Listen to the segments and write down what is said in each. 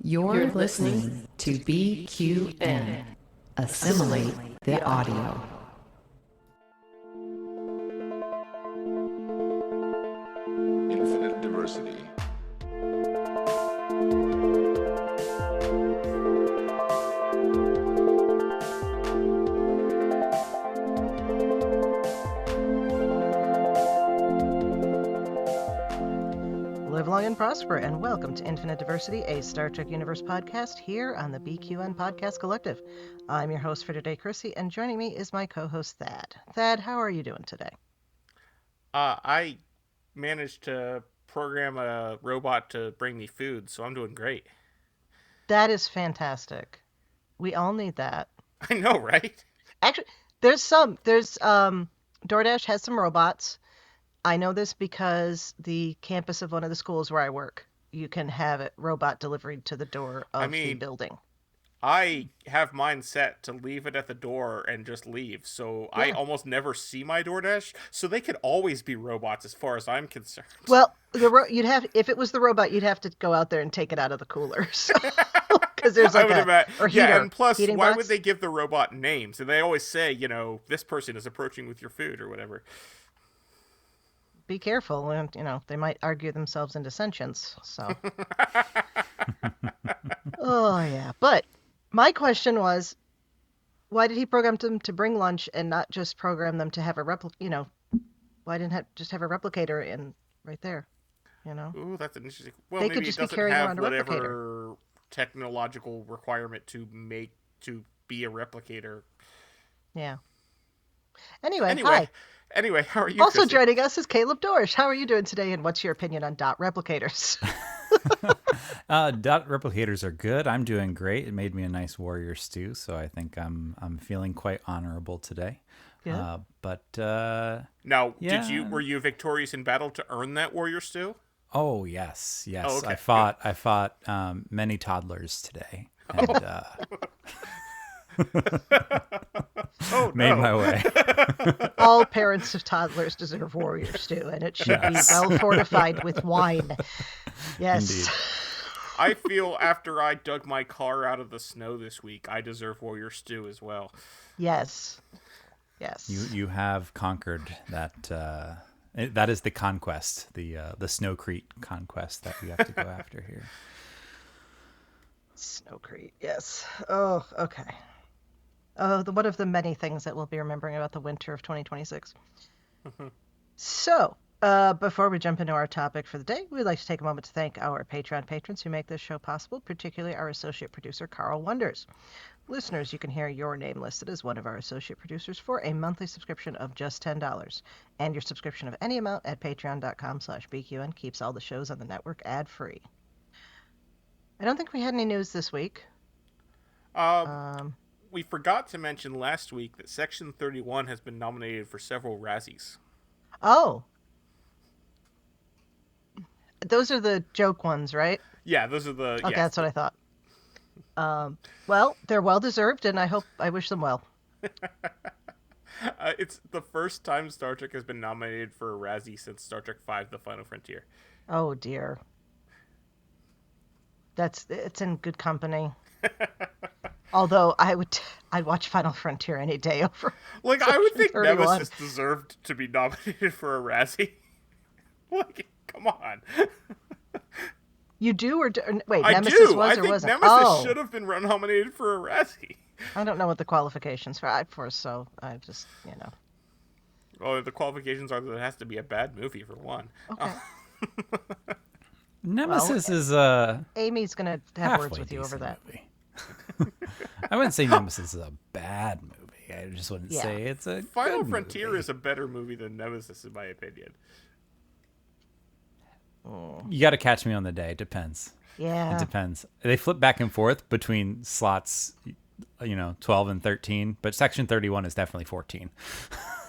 You're listening to BQN. Assimilate the audio. Infinite diversity. Live long and prosper, and welcome to Infinite Diversity, a Star Trek Universe podcast here on the BQN Podcast Collective. I'm your host for today, Chrissie, and joining me is my co-host, Thad. Thad, how are you doing today? I managed to program a robot to bring me food, so I'm doing great. That is fantastic. We all need that. I know, right? Actually, DoorDash has some robots. I know this because the campus of one of the schools where I work, you can have a robot delivered to the door of the building. I have mine set to leave it at the door and just leave, so I almost never see my DoorDash, so they could always be robots as far as I'm concerned. Well, if it was the robot, you'd have to go out there and take it out of the cooler. Because there's like or heater, and plus, why box? would they give the robot names? And they always say, this person is approaching with your food or whatever. Be careful, and they might argue themselves into sentience. So, oh yeah. But my question was, why did he program them to bring lunch and not just program them to have a why didn't just have a replicator in right there? Ooh, that's an interesting. Well, they maybe could just it doesn't be carrying have around a whatever replicator. Technological requirement to be a replicator. Yeah. Anyway, hi. Anyway, how are you? Also Chrissie? joining us is Caleb Dorsch. How are you doing today, and what's your opinion on dot replicators? Dot replicators are good. I'm doing great. It made me a nice warrior stew, so I think I'm feeling quite honorable today. Yeah. Now, yeah. were you victorious in battle to earn that warrior stew? Oh yes. Oh, okay. I fought many toddlers today, and made my way. All parents of toddlers deserve warrior stew, and it should be well fortified with wine. Yes. Indeed. I feel after I dug my car out of the snow this week, I deserve warrior stew as well. Yes. Yes. You have conquered that. That is the conquest, the Snowcrete conquest that we have to go after here. Snowcrete, yes. Oh, okay. One of the many things that we'll be remembering about the winter of 2026. So, before we jump into our topic for the day, we'd like to take a moment to thank our Patreon patrons who make this show possible, particularly our associate producer, Carl Wonders. Listeners, you can hear your name listed as one of our associate producers for a monthly subscription of just $10. And your subscription of any amount at patreon.com/BQN keeps all the shows on the network ad-free. I don't think we had any news this week. We forgot to mention last week that Section 31 has been nominated for several Razzies. Oh. Those are the joke ones, right? Yeah, those are the... Okay, yes. that's what I thought. Well, they're well-deserved, and I wish them well. It's the first time Star Trek has been nominated for a Razzie since Star Trek V: The Final Frontier. Oh, dear. It's in good company. Although I'd watch Final Frontier any day over. Like, I would think 31. Nemesis deserved to be nominated for a Razzie. Like, come on. You do or wait? I Nemesis do. was I or think wasn't? Nemesis should have been nominated for a Razzie. I don't know what the qualifications for, so I just Well, the qualifications are that it has to be a bad movie for one. Okay. Nemesis is Amy's gonna have words with you over that. Movie. I wouldn't say Nemesis is a bad movie. I just wouldn't say it's a Final good Frontier movie. is a better movie than Nemesis, in my opinion. You got to catch me on the day. It depends. Yeah. It depends. They flip back and forth between slots, 12 and 13, but Section 31 is definitely 14.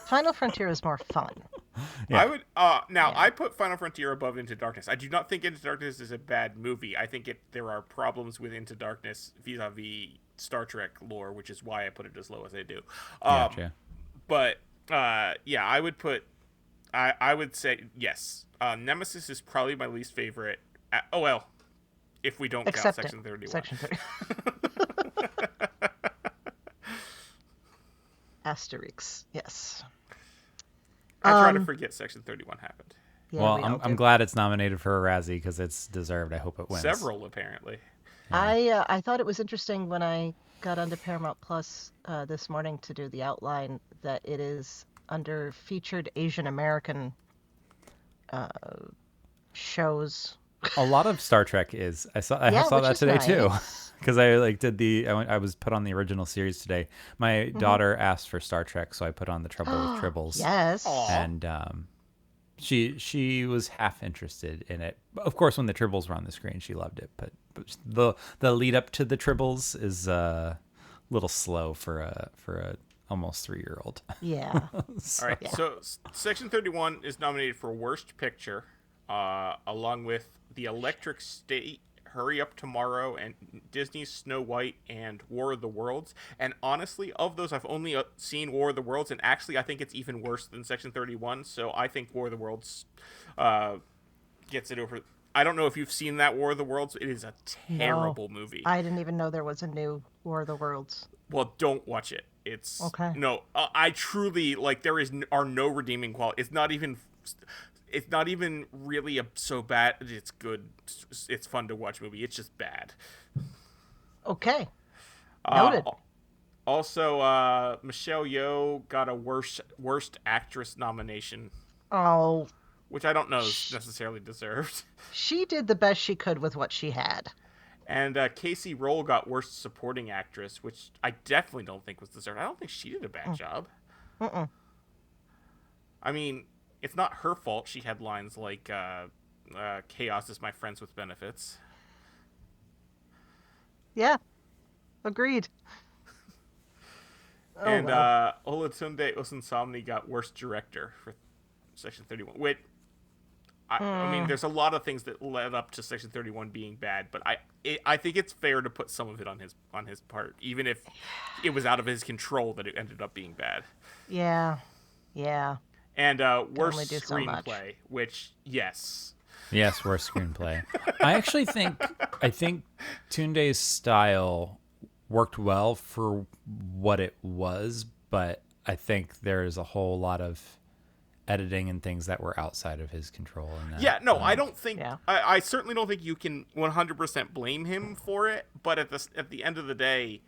Final Frontier is more fun. Yeah. I would I put Final Frontier above Into Darkness. I do not think Into Darkness is a bad movie. I think there are problems with Into Darkness vis-a-vis Star Trek lore, which is why I put it as low as I do. Gotcha. But I would put I would say yes. Nemesis is probably my least favorite. if we don't Except count Section 31. Section 30. Asterix, yes. I try to forget Section 31 happened. Yeah, well, we all I'm do. glad it's nominated for a Razzie because it's deserved. I hope it wins. Several, apparently. I thought it was interesting when I got onto Paramount Plus this morning to do the outline that it is under featured Asian American shows. A lot of Star Trek is. I saw Yeah, that which is today too, nice. because I did I was put on the original series today. My daughter asked for Star Trek, so I put on the Trouble with Tribbles. Yes. Aw. And she was half interested in it. Of course, when the Tribbles were on the screen, she loved it. But the lead up to the Tribbles is a little slow for a almost 3-year-old. Yeah. All right, so Section 31 is nominated for Worst Picture, along with The Electric State, Hurry Up Tomorrow, and Disney's Snow White and War of the Worlds. And honestly, of those, I've only seen War of the Worlds, and actually I think it's even worse than Section 31, so I think War of the Worlds gets it over. I don't know if you've seen that War of the Worlds. It is a terrible movie. I didn't even know there was a new War of the Worlds. Well, don't watch it. It's Okay. No, I truly are no redeeming quality. It's not even really so bad. It's good. It's fun to watch movie. It's just bad. Okay. Noted. Also, Michelle Yeoh got a worst actress nomination, Oh, which I don't know is necessarily deserved. she did the best she could with what she had. And Casey Roll got worst supporting actress, which I definitely don't think was deserved. I don't think she did a bad job. I mean, it's not her fault. She had lines like "Chaos is my friends with benefits." Yeah. Agreed. And well. Olatunde Osunsomni got worst director for Section 31. Which, I mean, there's a lot of things that led up to Section 31 being bad, but I think it's fair to put some of it on his part, even if it was out of his control that it ended up being bad. Yeah. And worst only do so much. screenplay, which yes, Worst screenplay. I actually think Tunde's style worked well for what it was, but I think there's a whole lot of editing and things that were outside of his control. In that. Yeah, no, I don't think. Yeah. I certainly don't think you can 100% blame him for it. But at the end of the day,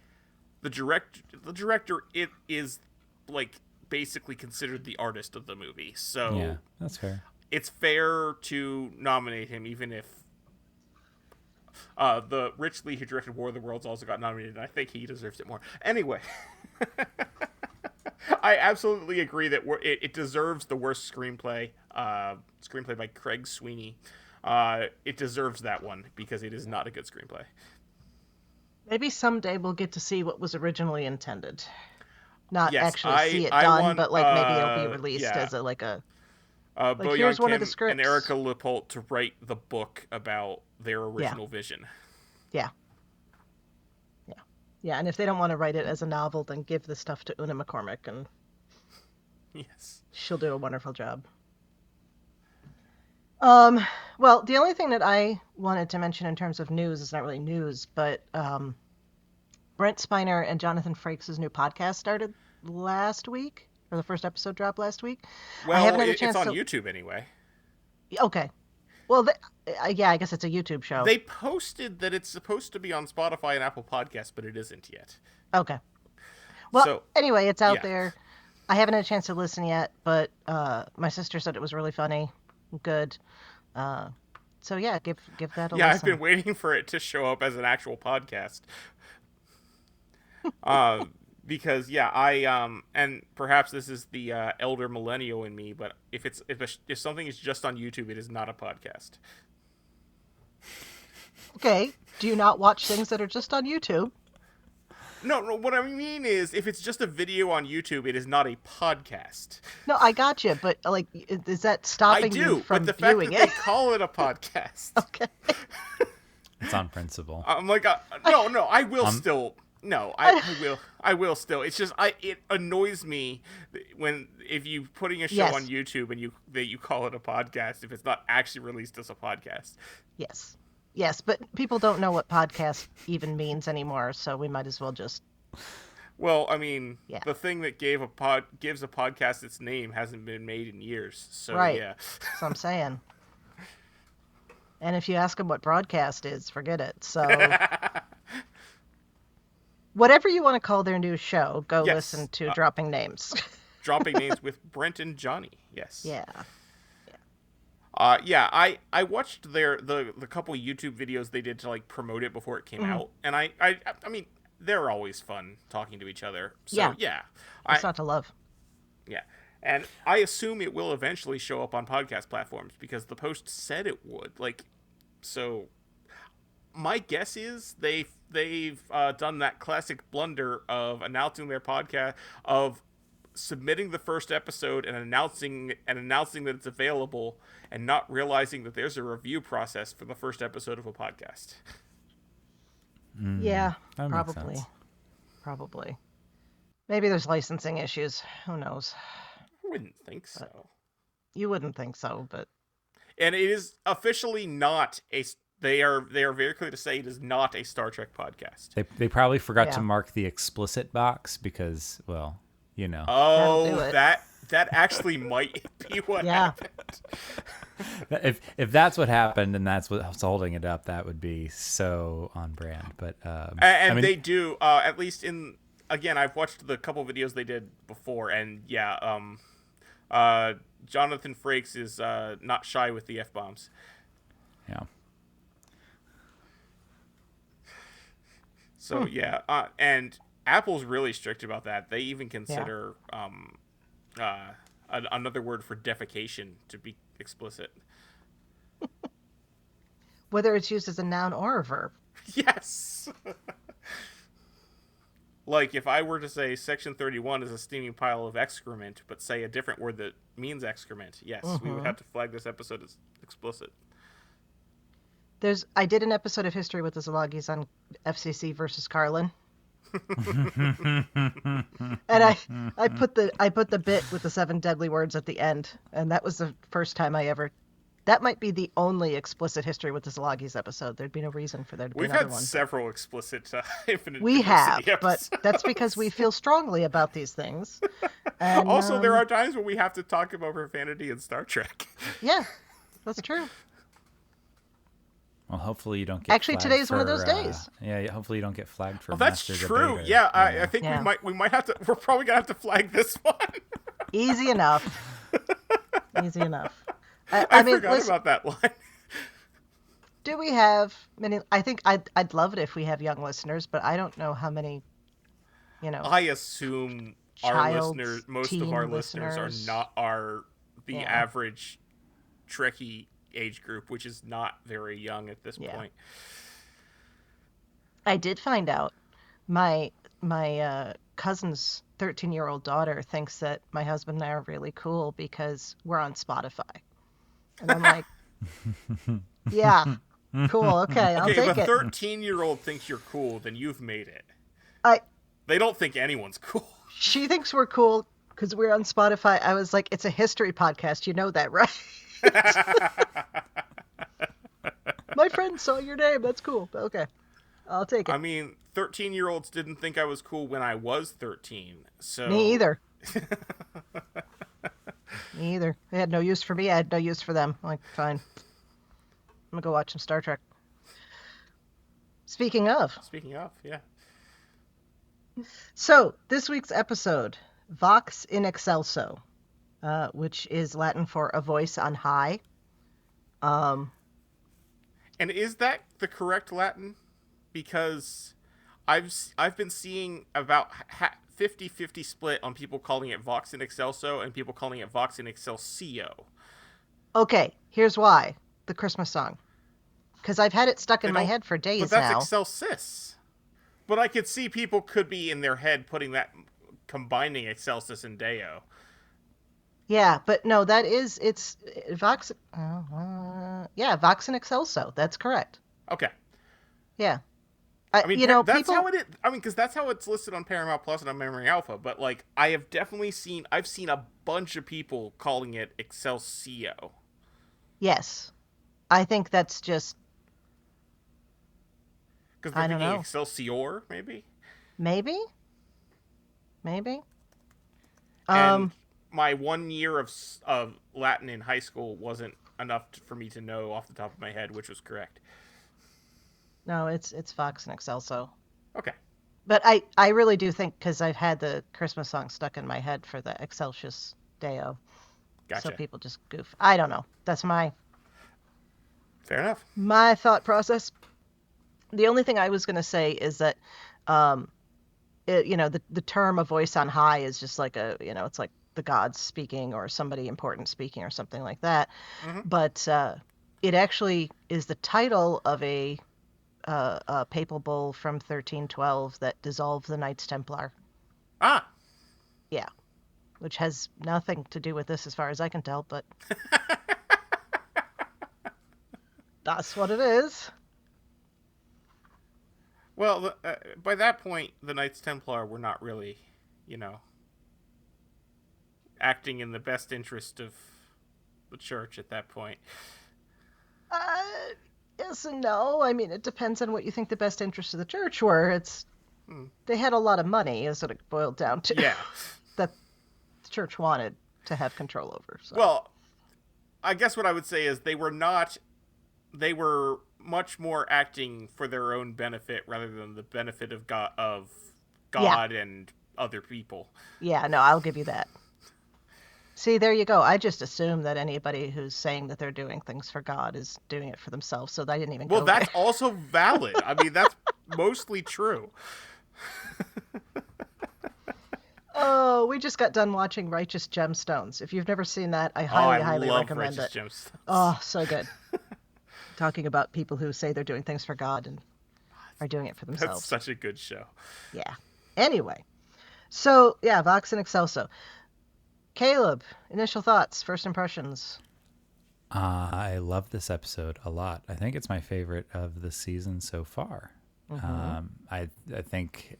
the director it is like basically considered the artist of the movie. So Yeah, that's fair. it's fair to nominate him, even if the Rich Lee who directed War of the Worlds also got nominated, and I think he deserves it more. Anyway. I absolutely agree that it deserves the worst screenplay. Screenplay by Craig Sweeney. It deserves that one because it is not a good screenplay. Maybe someday we'll get to see what was originally intended. Not Yes, actually see it I done, want, but like maybe it'll be released yeah. as a Bo here's Young one of Kim the scripts. and Erica Lippolt to write the book about their original vision. Yeah, and if they don't want to write it as a novel, then give the stuff to Una McCormick, and Yes. she'll do a wonderful job. Well, the only thing that I wanted to mention in terms of news is not really news, but Brent Spiner and Jonathan Frakes' new podcast started last week, or the first episode dropped last week. Well, I haven't had a it's chance on to... YouTube anyway. Okay. Well, yeah, I guess it's a YouTube show. They posted that it's supposed to be on Spotify and Apple Podcasts, but it isn't yet. Okay. Well, So, anyway, it's out yeah. there. I haven't had a chance to listen yet, but my sister said it was really funny, good. So yeah, give that a Yeah, listen. I've been waiting for it to show up as an actual podcast. Because and perhaps this is the elder millennial in me, but if something is just on YouTube, it is not a podcast. Okay. Do you not watch things that are just on YouTube? No, what I mean is, if it's just a video on YouTube, it is not a podcast. No, I got you, but like, is that I stopping do, you from but the fact viewing that it? they call it a podcast, Okay. It's on principle. I'm like, no, I will still. No, I will still. It's just it annoys me if you putting a show Yes. on YouTube and you call it a podcast if it's not actually released as a podcast. Yes. Yes, but people don't know what podcast even means anymore, so we might as well just... Well, I mean, Yeah. the thing that gives a podcast its name hasn't been made in years, so Right. yeah. That's what I'm saying. And if you ask them what broadcast is, forget it. So whatever you want to call their new show, go Yes. listen to Dropping Names. Dropping Names with Brent and Johnny. Yes. Yeah. I watched the couple YouTube videos they did to like promote it before it came out, and I mean they're always fun talking to each other. So yeah. It's not to love. Yeah. And I assume it will eventually show up on podcast platforms because the Post said it would. Like, so my guess is they've done that classic blunder of announcing their podcast, of submitting the first episode and announcing that it's available, and not realizing that there's a review process for the first episode of a podcast. Yeah, that makes probably. sense. Probably. Maybe there's licensing issues. Who knows? I wouldn't think so. You wouldn't think so, but And it is officially not a. They are very clear to say it is not a Star Trek podcast. They probably forgot Yeah. to mark the explicit box because, well, you know. That'll do Oh, it. that actually might be what Yeah. happened. If that's what happened and that's what's holding it up, that would be so on brand. But And I mean, they do, at least in, again, I've watched the couple videos they did before, and yeah, Jonathan Frakes is not shy with the F-bombs. yeah. So yeah, and Apple's really strict about that. They even consider another word for defecation to be explicit. whether it's used as a noun or a verb. Yes. Like if I were to say Section 31 is a steaming pile of excrement, but say a different word that means excrement, yes, we would have to flag this episode as explicit. I did an episode of History with the Szilagyi on FCC versus Carlin. And I put the bit with the 7 deadly words at the end, and that was the first time I ever. That might be the only explicit History with the Szilagyi episode. There'd be no reason for there to be We've another had one. several explicit Infinite We have, Diversity but episodes. that's because we feel strongly about these things. And, Also, there are times when we have to talk about profanity in Star Trek. Yeah, that's true. Well, hopefully you don't get. Actually, flagged today's one of for, those days. Yeah, hopefully you don't get flagged for. Well, that's master true. debater. Yeah, I think Yeah. we might have to. We're probably gonna have to flag this one. Easy enough. Easy enough. I mean, forgot listen, about that line. do we have many? I think I'd love it if we have young listeners, but I don't know how many. I assume our Child, listeners, most teen of our listeners listeners. are the Yeah. average Trekkie age group, which is not very young at this Yeah. point. I did find out my cousin's 13-year-old daughter thinks that my husband and I are really cool because we're on Spotify, and I'm like, yeah, cool, okay, I'll Okay, if take a it. 13-year-old thinks you're cool, then you've made it. They don't think anyone's cool. She thinks we're cool because we're on Spotify. I was like, it's a history podcast, you know that, right? My friend saw your name. That's cool. Okay, I'll take it. I mean, 13-year-olds didn't think I was cool when I was 13. So Me either. Me either. They had no use for me. I had no use for them. I'm like, fine. I'm gonna go watch some Star Trek. Speaking of, yeah. so this week's episode, Vox in Excelso, which is Latin for a voice on high. And is that the correct Latin? Because I've been seeing about 50-50 split on people calling it Vox in Excelso and people calling it Vox in Excelcio. Okay, here's why. The Christmas song. Because I've had it stuck in my head for days But that's now. Excelsis. But I could see people could be in their head putting that, combining Excelsis and Deo. Yeah, but no, it's Vox. Yeah, Vox and Excelso. That's correct. Okay. Yeah. I mean, that's people... how it is. I mean, because that's how it's listed on Paramount Plus and on Memory Alpha. But like, I've seen a bunch of people calling it Excelcio. Yes, I think that's just Because I they're don't thinking know. Excelsior, maybe? Maybe. And my 1 year of Latin in high school wasn't enough for me to know off the top of my head which was correct. No, it's Vox and Excelso. Okay. But I really do think, because I've had the Christmas song stuck in my head for the Excelsius Deo. Gotcha. So people just goof. I don't know. That's my Fair enough. thought process. The only thing I was going to say is that, the term "a voice on high" is just like it's like the gods speaking or somebody important speaking or something like that. Mm-hmm. But it actually is the title of a papal bull from 1312 that dissolved the Knights Templar. Ah! Yeah. Which has nothing to do with this as far as I can tell, but that's what it is. Well, by that point, the Knights Templar were not really, acting in the best interest of the church at that point. Yes and no. I mean, it depends on what you think the best interests of the church were. They had a lot of money, is what it boiled down to. Yeah. That the church wanted to have control over. So. Well, I guess what I would say is they were much more acting for their own benefit rather than the benefit of God and other people. Yeah, no, I'll give you that. See, there you go. I just assume that anybody who's saying that they're doing things for God is doing it for themselves, so I didn't even Well, go that's there. also valid. I mean, that's mostly true. Oh, we just got done watching Righteous Gemstones. If you've never seen that, I highly love recommend Righteous it. Gemstones. Oh, so good. Talking about people who say they're doing things for God and are doing it for themselves. That's such a good show. Yeah. Anyway. So, yeah, Vox and Excelso. Caleb, initial thoughts, first impressions. I love this episode a lot. I think it's my favorite of the season so far. Mm-hmm. I think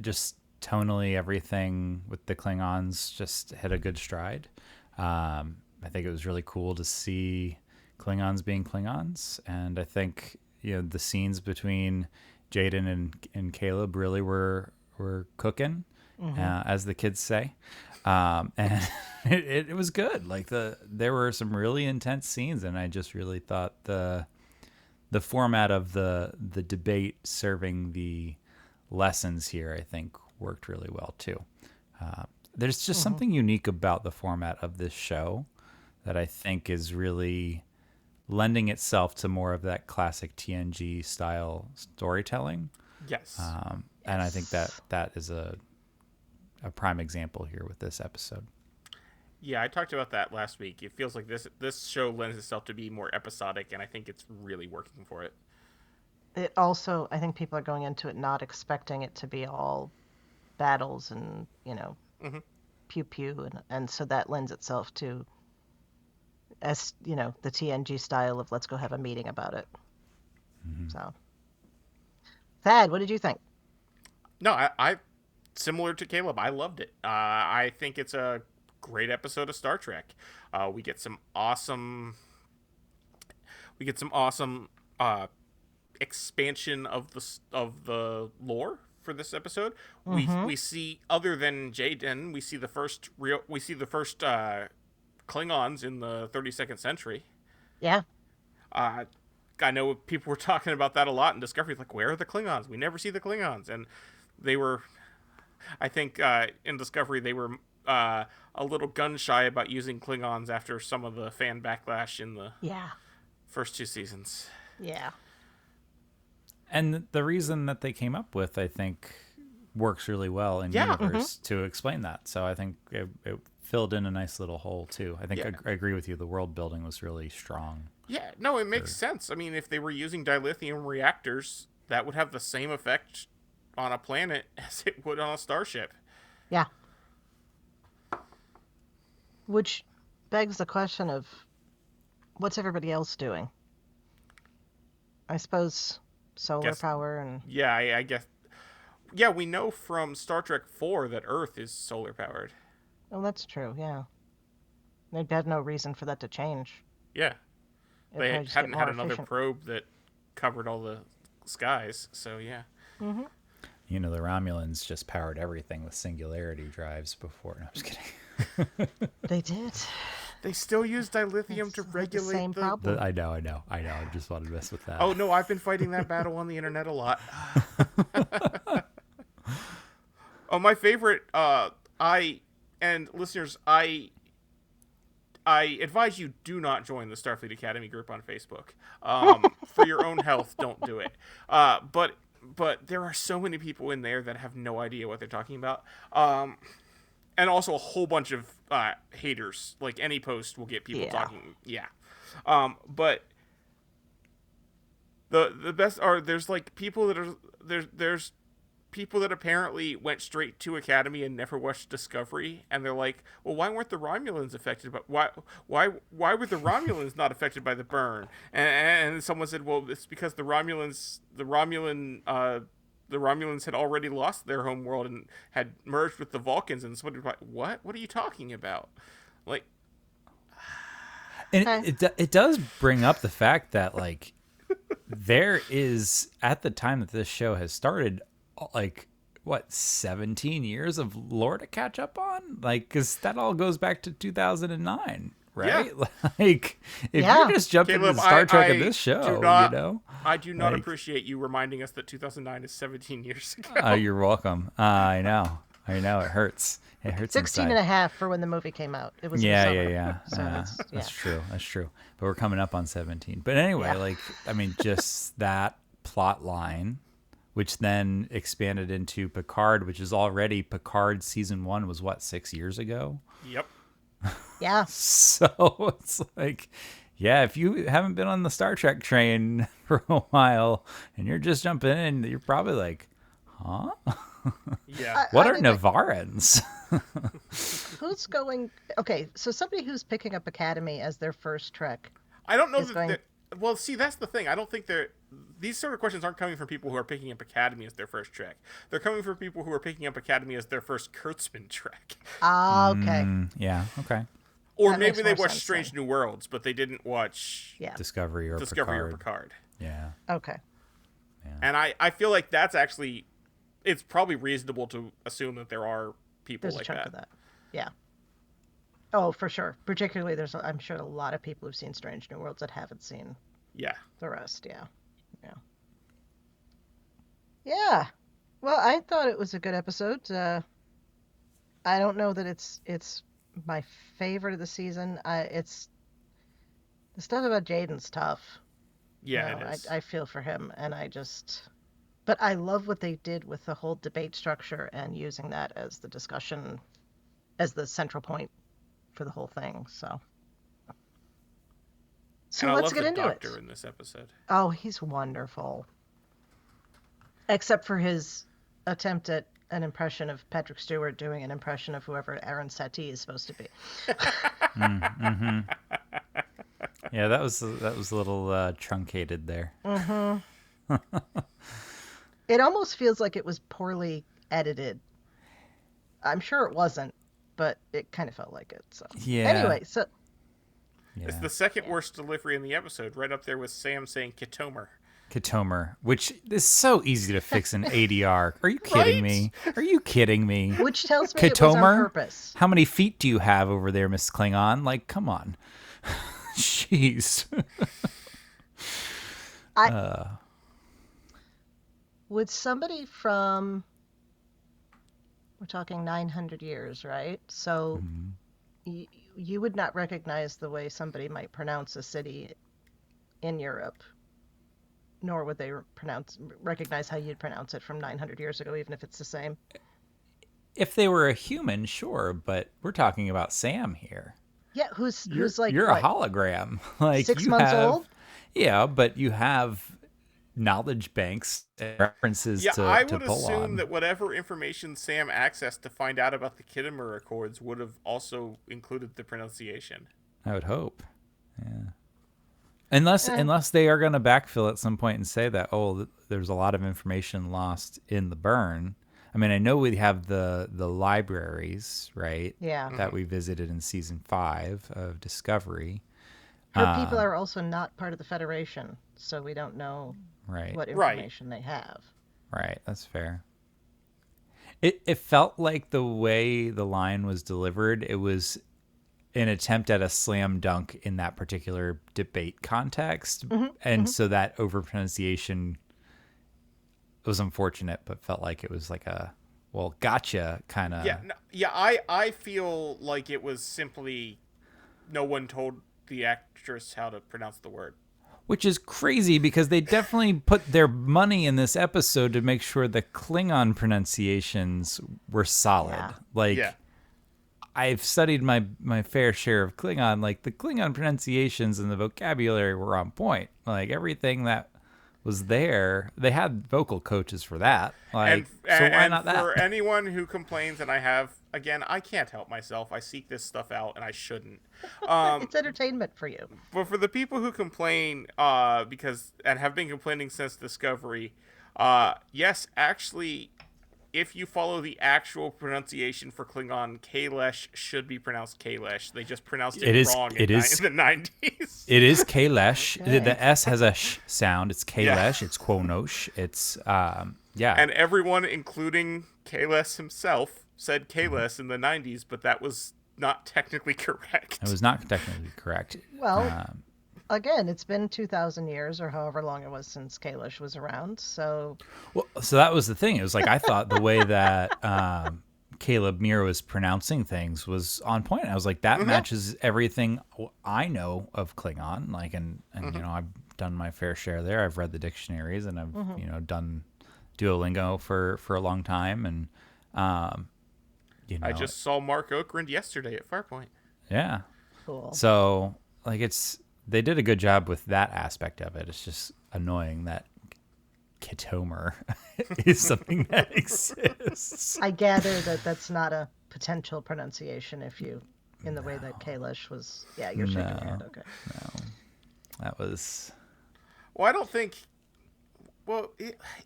just tonally everything with the Klingons just hit a good stride. I think it was really cool to see Klingons being Klingons, and I think the scenes between Jaden and Caleb really were cooking, as the kids say, and it was good. Like there were some really intense scenes, and I just really thought the format of the debate serving the lessons here, I think, worked really well too. There's just something unique about the format of this show that I think is really lending itself to more of that classic TNG style storytelling. Yes. And I think that is a prime example here with this episode. Yeah, I talked about that last week. It feels like this show lends itself to be more episodic, and I think it's really working for it. It also, I think people are going into it not expecting it to be all battles and, pew pew. And so that lends itself to, as the TNG style of let's go have a meeting about it. So, Thad, what did you think? No, I similar to Caleb, I loved it. I think it's a great episode of Star Trek. We get some awesome expansion of the lore for this episode. We see, other than Jaden, we see the first Klingons in the 32nd century. Yeah. I know people were talking about that a lot in Discovery. Like, where are the Klingons? We never see the Klingons. And they were, I think, in Discovery, they were a little gun shy about using Klingons after some of the fan backlash in the first two seasons. Yeah. And the reason that they came up with, I think, works really well in universe to explain that. So I think it filled in a nice little hole too. I think I agree with you. The world building was really strong. Yeah, no, it makes sense. I mean, if they were using dilithium reactors, that would have the same effect on a planet as it would on a starship. Yeah. Which begs the question of what's everybody else doing? I suppose solar power and... Yeah, I guess... Yeah, we know from Star Trek 4 that Earth is solar powered. Oh, that's true, yeah. They'd had no reason for that to change. Yeah. They hadn't had another efficient. probe that covered all the skies. So yeah. You know, the Romulans just powered everything with singularity drives before. No, I'm just kidding. They did. They still use dilithium It's to the regulate same problem. I know. I just wanted to mess with that. Oh no, I've been fighting that battle on the internet a lot. Oh, my favorite. Listeners, I advise you do not join the Starfleet Academy group on Facebook. For your own health, don't do it. But there are so many people in there that have no idea what they're talking about. And also a whole bunch of haters. Like any post will get people talking. Yeah. But the best are there's like people that are there's people that apparently went straight to Academy and never watched Discovery, and they're like, well, why weren't the Romulans affected? But why were the Romulans not affected by the burn? And someone said, well, it's because the Romulans had already lost their home world and had merged with the Vulcans. And somebody was like, what? What are you talking about? Like, and it does bring up the fact that like there is, at the time that this show has started, like what, 17 years of lore to catch up on, like, because that all goes back to 2009, right? Yeah. Like if you're just jumping Caleb, into Star Trek of this show, I do not like, appreciate you reminding us that 2009 is 17 years ago. You're welcome. I know it hurts. It hurts 16 inside. and a half for when the movie came out. It was in Yeah. summer. So That's true. But we're coming up on 17. But anyway, like, I mean, just that plot line, which then expanded into Picard, which is already Picard season 1 was what, 6 years ago? Yep. Yeah. So it's like, yeah, if you haven't been on the Star Trek train for a while and you're just jumping in, you're probably like, huh? Yeah. What are Navarans? Who's going? Okay, so somebody who's picking up Academy as their first Trek. I don't know is that. going- Well, see, that's the thing. I don't think these sort of questions aren't coming from people who are picking up Academy as their first Trek. They're coming from people who are picking up Academy as their first Kurtzman Trek. Okay. Yeah, okay. Or That maybe makes they more watched sense Strange New Worlds, but they didn't watch Yeah. Discovery or Picard. Yeah. Okay. And I feel like that's actually, it's probably reasonable to assume that there are people There's like a chunk that. of that. Yeah. Oh, for sure. Particularly, I'm sure a lot of people who've seen Strange New Worlds that haven't seen Yeah. the rest. Yeah. Yeah. Well, I thought it was a good episode. I don't know that it's my favorite of the season. It's the stuff about Jaden's tough. Yeah, You know, it is. I feel for him, and but I love what they did with the whole debate structure and using that as the discussion, as the central point for the whole thing. So And I let's love get the into it. Doctor in this episode. Oh, he's wonderful. Except for his attempt at an impression of Patrick Stewart doing an impression of whoever Aaron Satie is supposed to be. Yeah, that was a little truncated there. It almost feels like it was poorly edited. I'm sure it wasn't, but it kind of felt like it. So Yeah. Anyway, so It's Yeah. the second worst delivery in the episode, right up there with Sam saying Katomer. Katomer, which is so easy to fix in ADR. Are you kidding me? Are you kidding me? which tells me it was on Katomer? purpose. How many feet do you have over there, Miss Klingon? Like, come on. Jeez. Would somebody from, we're talking 900 years, right? So you would not recognize the way somebody might pronounce a city in Europe, nor would they recognize how you'd pronounce it from 900 years ago, even if it's the same. If they were a human, sure, but we're talking about Sam here. Yeah, who's like you're what, a hologram. Like 6 you months have, old? Yeah, but you have knowledge banks and references Yeah, to I to would pull assume on. that whatever information Sam accessed to find out about the Khitomer Accords would have also included the pronunciation. I would hope. Yeah. Unless they are going to backfill at some point and say that, there's a lot of information lost in the burn. I mean, I know we have the libraries, right? Yeah. That we visited in season 5 of Discovery. Her people are also not part of the Federation, so we don't know Right. what Right. information they have. Right. That's fair. It felt like the way the line was delivered, it was an attempt at a slam dunk in that particular debate context. And so that overpronunciation was unfortunate, but felt like it was like a, well, gotcha kind of. I feel like it was simply no one told the actress how to pronounce the word. Which is crazy because they definitely put their money in this episode to make sure the Klingon pronunciations were solid. Yeah. Like, Yeah. I've studied my fair share of Klingon. Like, the Klingon pronunciations and the vocabulary were on point. Like, everything that was there, they had vocal coaches for that. Like, so why not that? For anyone who complains, and I have, again, I can't help myself. I seek this stuff out, and I shouldn't. It's entertainment for you. But for the people who complain, and have been complaining since Discovery, yes, actually, if you follow the actual pronunciation for Klingon, Kalesh should be pronounced Kalesh. They just pronounced it wrong in the 90s. It is Kalesh. The S has a sh sound. It's Kalesh. It's Quonosh. It's, yeah. And everyone, including Kalesh himself, said Kalesh in the 90s, but that was not technically correct. It was not technically correct. Well, again, it's been 2,000 years or however long it was since Kalish was around. So that was the thing. It was like I thought the way that Caleb Muir was pronouncing things was on point. I was like, that matches everything I know of Klingon. Like, and you know, I've done my fair share there. I've read the dictionaries, and I've you know done Duolingo for a long time, and you know, I just saw Mark Okrand yesterday at Farpoint. Yeah. cool. So like they did a good job with that aspect of it. It's just annoying that Kitomer is something that exists. I gather that that's not a potential pronunciation if you, in the way that Kalish was. Yeah, you're shaking your head. Okay. No, that was. Well, I don't think. Well,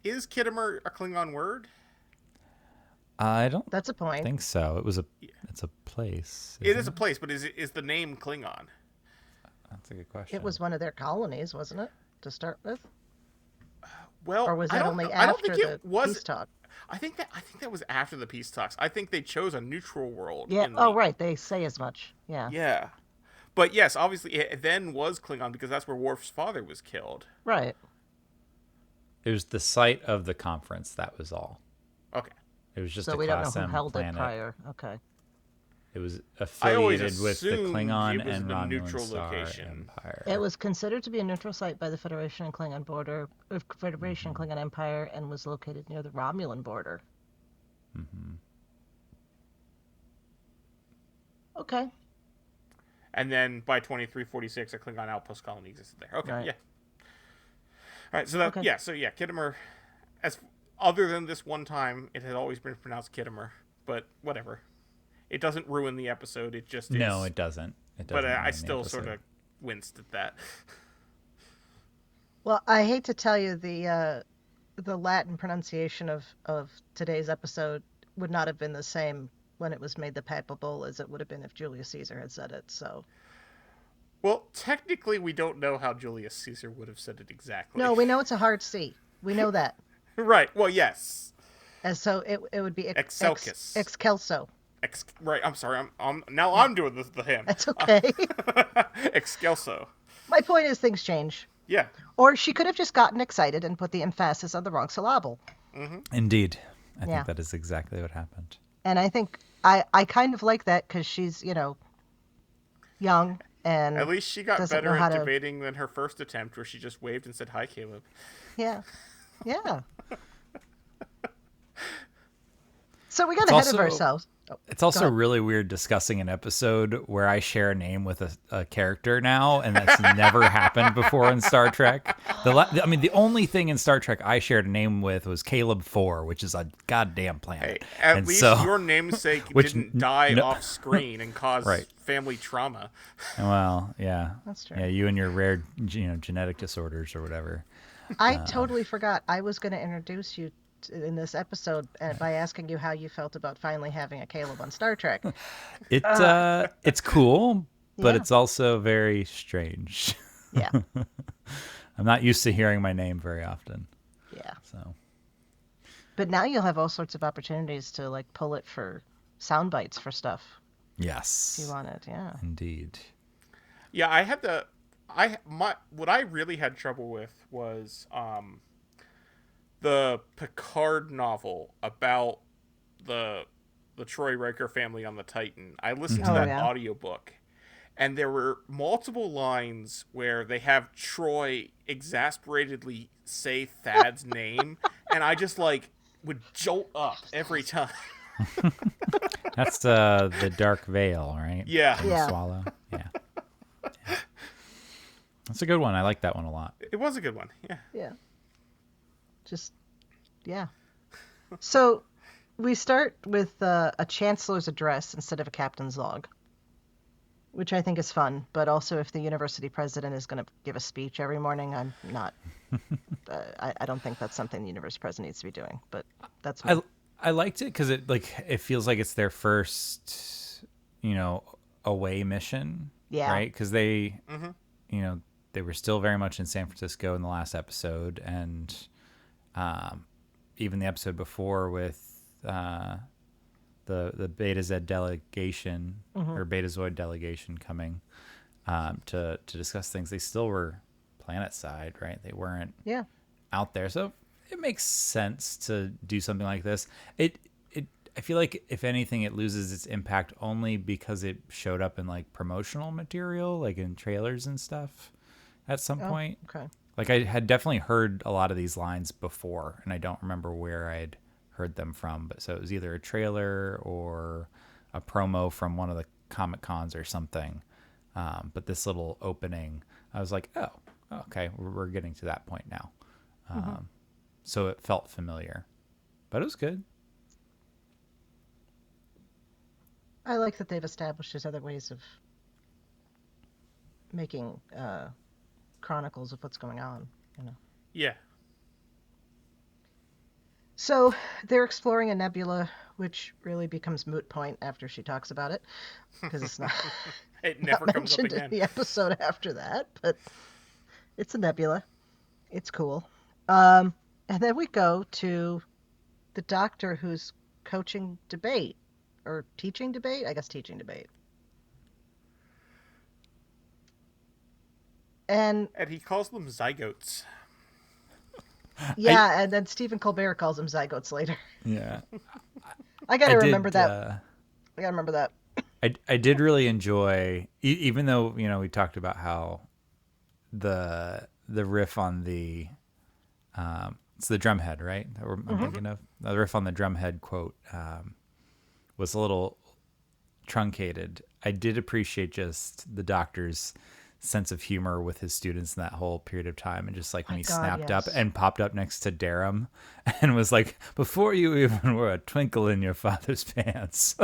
is Kitomer a Klingon word? I don't That's a point. think so. It's a place. It is a place, but is the name Klingon? That's a good question. It was one of their colonies, wasn't it, to start with? Well, Or was I that don't only know. I don't after think the it was. peace talk? I think that was after the peace talks. I think they chose a neutral world. Yeah. Oh, right. They say as much. Yeah. Yeah, but yes, obviously it then was Klingon because that's where Worf's father was killed. Right. It was the site of the conference. That was all. Okay. It was just So a we don't know Class who M held planet. it prior. Okay. It was I always affiliated with the assumed Klingon it was and the Romulan neutral Star location. Empire. It was considered to be a neutral site by the Federation and Klingon border, Federation and Klingon Empire, and was located near the Romulan border. Okay. And then by 2346, a Klingon outpost colony existed there. Okay, Right. yeah. All right, so that Okay. Kitomer, as other than this one time, it had always been pronounced Kitomer, but whatever. It doesn't ruin the episode. It just is. No, it doesn't. It doesn't. But I ruin the still sort episode. of winced at that. Well, I hate to tell you the Latin pronunciation of today's episode would not have been the same when it was made the Papal Bull as it would have been if Julius Caesar had said it. So. Well, technically, we don't know how Julius Caesar would have said it exactly. No, we know it's a hard C. We know that. Right. Well, yes. And so it would be Excelcus. Excelso. Right. I'm sorry. I'm doing the hymn. That's okay. Excelso. My point is things change. Yeah. Or she could have just gotten excited and put the emphasis on the wrong syllable. Indeed. I Yeah. think that is exactly what happened. And I think I kind of like that because she's, young and At least she got doesn't better know how at to- debating than her first attempt, where she just waved and said, "Hi, Caleb." yeah. Yeah. So we got It's ahead of also- ourselves. Oh, It's also ahead. really weird discussing an episode where I share a name with a character now, and that's never happened before in Star Trek. The only thing in Star Trek I shared a name with was Caleb 4, which is a goddamn planet. Hey, at And least so- your namesake which didn't die no- off screen and cause Right. family trauma. Well, yeah. That's true. Yeah, you and your rare, genetic disorders or whatever. I totally forgot. I was going to introduce you in this episode by asking you how you felt about finally having a Caleb on Star Trek. It's cool, but Yeah. it's also very strange. Yeah. I'm not used to hearing my name very often. Yeah. So But now you'll have all sorts of opportunities to like pull it for sound bites for stuff yes, if you want it. Yeah. indeed. Yeah, what I really had trouble with was the Picard novel about the Troy Riker family on the Titan. I listened to that audiobook, and there were multiple lines where they have Troy exasperatedly say Thad's name, and I just like would jolt up every time. That's the Dark Veil, right? Yeah. From Yeah. Swallow. Yeah. That's a good one. I like that one a lot. It was a good one. Yeah. Yeah. Just, yeah. So we start with a chancellor's address instead of a captain's log, which I think is fun. But also, if the university president is going to give a speech every morning, I'm not. I don't think that's something the university president needs to be doing. But that's me. I liked it because it feels like it's their first, away mission. Yeah. Right? Because they, they were still very much in San Francisco in the last episode, and even the episode before with the Beta Z delegation or Betazoid delegation coming to discuss things, they still were planet side, right? They weren't out there, so it makes sense to do something like this. I feel like if anything, it loses its impact only because it showed up in like promotional material, like in trailers and stuff at some point. Okay. Like I had definitely heard a lot of these lines before, and I don't remember where I'd heard them from. But so it was either a trailer or a promo from one of the Comic Cons or something. But this little opening, I was like, oh, okay, we're getting to that point now. So it felt familiar, but it was good. I like that they've established there's other ways of making chronicles of what's going on, Yeah. So they're exploring a nebula, which really becomes moot point after she talks about it, because it's not, It never not comes up mentioned in again. the episode after that, but it's a nebula. It's cool. And then we go to the doctor who's coaching debate, or teaching debate? I guess teaching debate. And he calls them zygotes. yeah, and then Stephen Colbert calls them zygotes later. Yeah. I gotta remember that. I gotta remember that. I did really enjoy, even though we talked about how the riff on the it's the drumhead, right? That I'm thinking of the riff on the drumhead quote was a little truncated. I did appreciate just the doctor's sense of humor with his students in that whole period of time, and just like when he snapped up and popped up next to Darum and was like, before you even were a twinkle in your father's pants.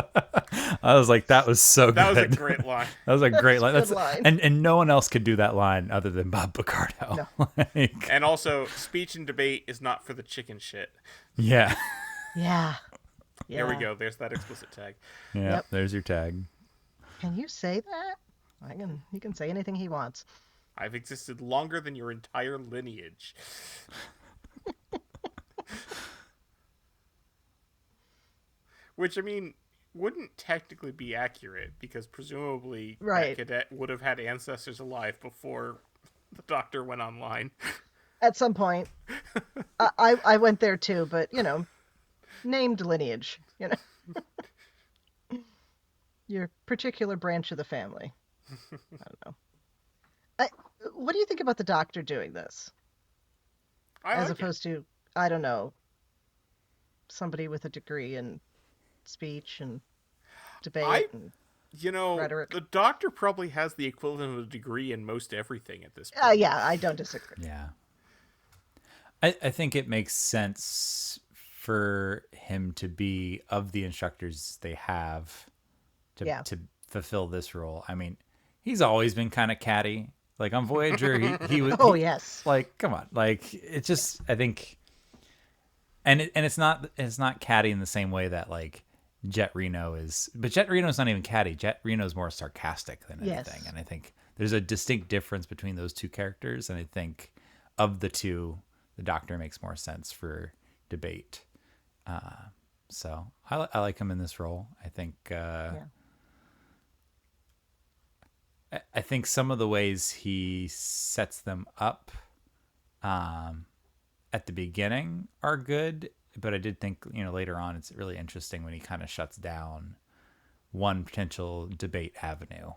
I was like, that was so good. That was a great line. That was a great line. That's a good line. And no one else could do that line other than Bob Picardo. No. And also, speech and debate is not for the chicken shit. Yeah. Yeah. There we go. There's that explicit tag. Yeah, Yep. There's your tag. Can you say that? He can say anything he wants. I've existed longer than your entire lineage. Which, I mean, wouldn't technically be accurate, because presumably that cadet would have had ancestors alive before the doctor went online. At some point. I went there too, but, named lineage, Your particular branch of the family. I don't know. What do you think about the doctor doing this? As opposed to, I don't know, somebody with a degree in speech and debate and rhetoric. The doctor probably has the equivalent of a degree in most everything at this point. Yeah, I don't disagree. Yeah. I think it makes sense for him to be, of the instructors they have, to fulfill this role. I mean, he's always been kind of catty. Like on Voyager, he was. Oh, yes. Like, come on. Like, it's just, I think, and it's not catty in the same way that like Jet Reno is. But Jet Reno's not even catty. Jet Reno's more sarcastic than anything. And I think there's a distinct difference between those two characters. And I think of the two, the Doctor makes more sense for debate. So I like him in this role. I think I think some of the ways he sets them up at the beginning are good, but I did think, later on it's really interesting when he kind of shuts down one potential debate avenue.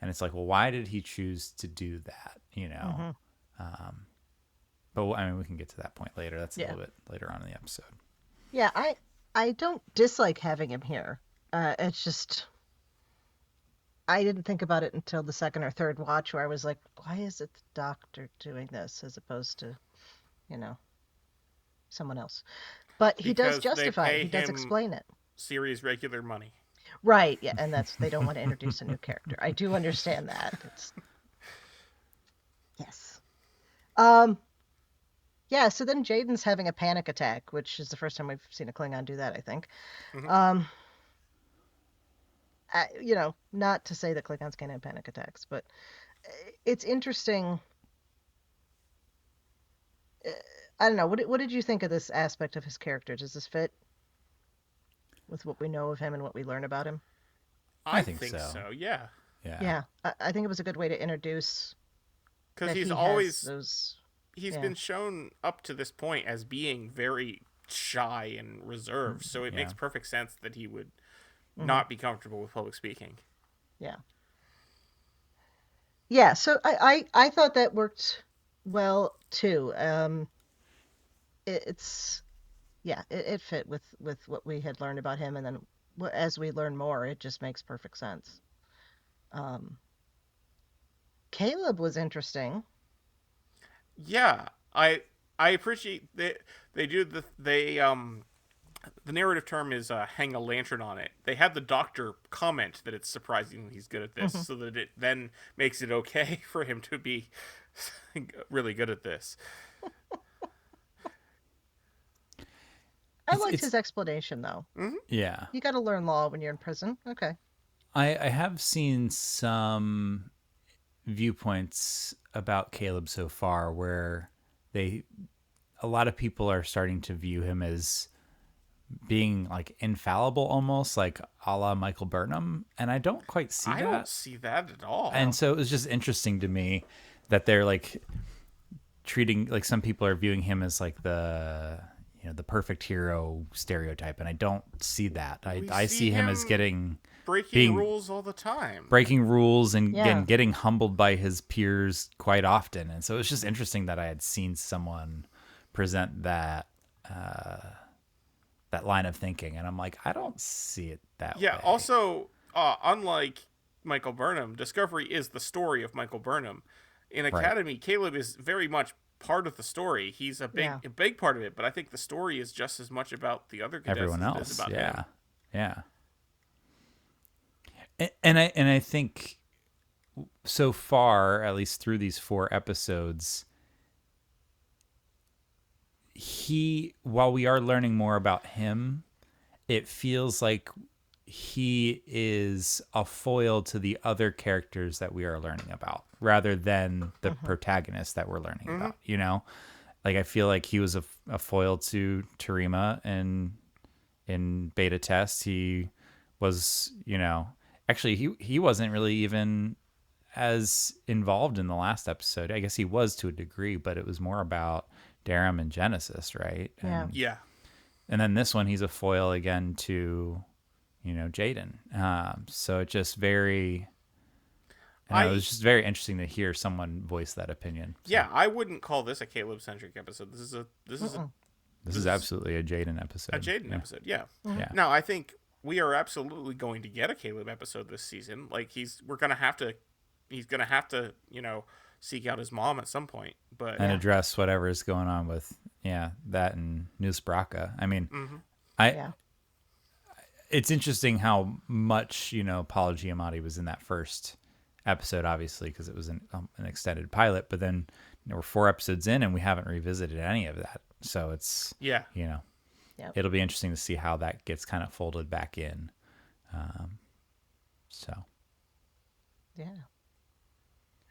And it's like, well, why did he choose to do that? But I mean, we can get to that point later. That's a little bit later on in the episode. Yeah, I don't dislike having him here. It's just I didn't think about it until the second or third watch, where I was like, why is it the Doctor doing this as opposed to, someone else? But he does justify it. He does explain it. Series regular money. Right, yeah, and they don't want to introduce a new character. I do understand that. Yes. Yeah, so then Jaden's having a panic attack, which is the first time we've seen a Klingon do that, I think. Mm-hmm. Not to say that Klingons can't have panic attacks, but it's interesting. I don't know. What did you think of this aspect of his character? Does this fit with what we know of him and what we learn about him? I think so. Yeah. Yeah. I think it was a good way to introduce. Because he's been shown up to this point as being very shy and reserved, so it makes perfect sense that he would not be comfortable with public speaking. Yeah. Yeah, so I thought that worked well too. It fit with what we had learned about him, and then as we learn more, it just makes perfect sense. Caleb was interesting. Yeah, I appreciate that they do the narrative term is hang a lantern on it. They had the Doctor comment that it's surprising he's good at this, so that it then makes it okay for him to be really good at this. I liked his explanation, though. Mm-hmm. Yeah. You got to learn law when you're in prison. Okay. I have seen some viewpoints about Caleb so far where a lot of people are starting to view him as being like infallible, almost like a la Michael Burnham, and I don't quite see that. I don't see that at all. And so it was just interesting to me that they're like treating, like, some people are viewing him as like the perfect hero stereotype, and I don't see that. I see him as breaking rules all the time, breaking rules and getting humbled by his peers quite often. And so it's just interesting that I had seen someone present that line of thinking, and I'm like, I don't see it that way. Yeah. Also, unlike Michael Burnham, Discovery is the story of Michael Burnham. In Academy, Caleb is very much part of the story. He's a big part of it, but I think the story is just as much about the other cadets everyone else. as it is about him. Yeah. And I think so far, at least through these 4 episodes, while we are learning more about him, it feels like he is a foil to the other characters that we are learning about, rather than the protagonist that we're learning about. Like, I feel like he was a foil to Terima in beta test. He was, actually he wasn't really even as involved in the last episode. I guess he was to a degree, but it was more about Darum and Genesis, right? Yeah. And then this one, he's a foil again to, Jaden. So it just it was just very interesting to hear someone voice that opinion. So. Yeah, I wouldn't call this a Caleb-centric episode. This is absolutely a Jaden episode. A Jaden episode, yeah. Yeah. Now, I think we are absolutely going to get a Caleb episode this season. Like, he's gonna have to, seek out his mom at some point, and address whatever is going on with that and Newsbraka. I mean, it's interesting how much Paul Giamatti was in that first episode, obviously, because it was an extended pilot. But then we're 4 episodes in, and we haven't revisited any of that. So it's it'll be interesting to see how that gets kind of folded back in.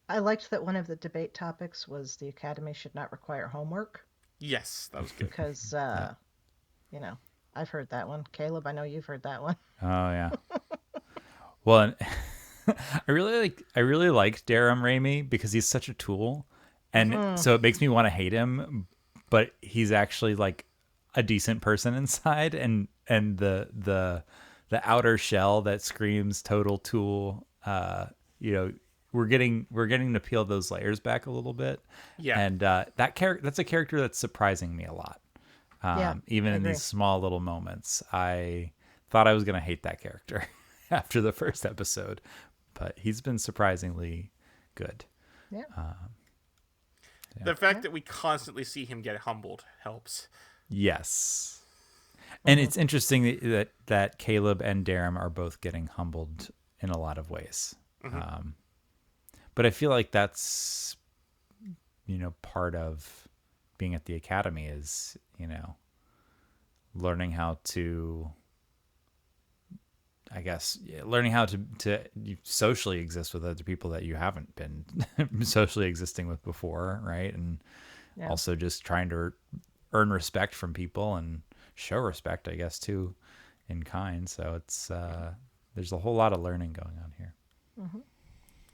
I liked that one of the debate topics was the Academy should not require homework Yes, that was good. because, you know, I've heard that one. Caleb, I know you've heard that one. Oh yeah. Well, and I really like Darum Raimi because he's such a tool, and so it makes me want to hate him, but he's actually like a decent person inside, and the outer shell that screams total tool. We're getting to peel those layers back a little bit. Yeah. And that's a character that's surprising me a lot. Even I in agree. these small little moments, I thought I was going to hate that character after the first episode, but he's been surprisingly good. Yeah. The fact that we constantly see him get humbled helps. Yes. And it's interesting that Caleb and Darum are both getting humbled in a lot of ways. But I feel like that's, part of being at the Academy is, learning how to, learning how to socially exist with other people that you haven't been socially existing with before, right? And also just trying to earn respect from people and show respect, I guess, too, in kind. So it's there's a whole lot of learning going on here.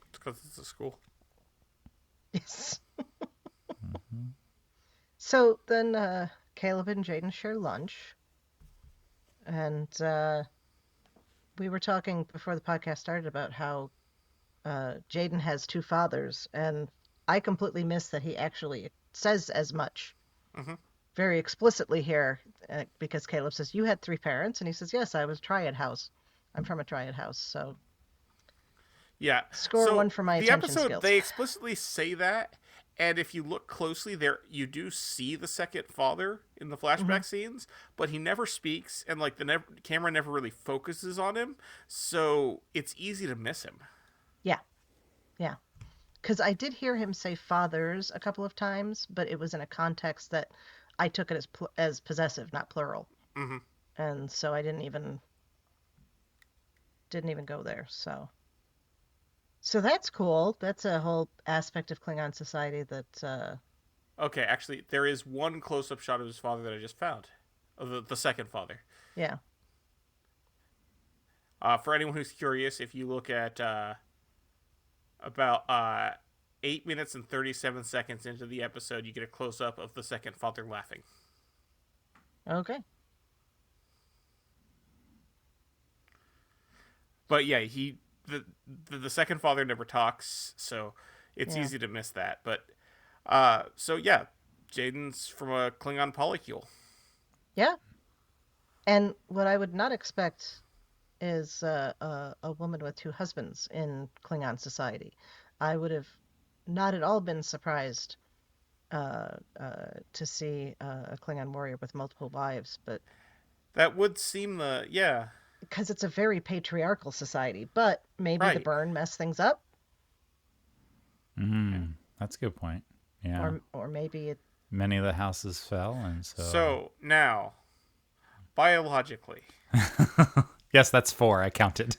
It's because it's a school. Yes. So then Caleb and Jaden share lunch. And we were talking before the podcast started about how Jaden has two fathers. And I completely missed that he actually says as much very explicitly here because Caleb says, "You had three parents." And he says, "Yes, I was triad house. I'm from a triad house." So Yeah. Score one for my the attention episode, skills. they explicitly say that, and if you look closely, there you do see the second father in the flashback scenes, but he never speaks, and like the camera never really focuses on him, so it's easy to miss him. Yeah. Yeah. Because I did hear him say fathers a couple of times, but it was in a context that I took it as possessive, not plural. And so I didn't even go there. So that's cool. That's a whole aspect of Klingon society that Okay, actually, there is one close-up shot of his father that I just found, of the second father. yeah. For anyone who's curious, if you look at about 8 minutes and 37 seconds into the episode, you get a close-up of the second father laughing. Okay. But yeah, the second father never talks, so it's Yeah. easy to miss that. But so yeah, Jaden's from a Klingon polycule. Yeah. And what I would not expect is a woman with two husbands in Klingon society. I would have not at all been surprised to see a Klingon warrior with multiple wives, but That would seem because it's a very patriarchal society. But maybe the Right. burn messed things up, That's a good point. Yeah. or maybe it. Many of the houses fell, and so... So now, biologically, Yes, that's 4. I counted.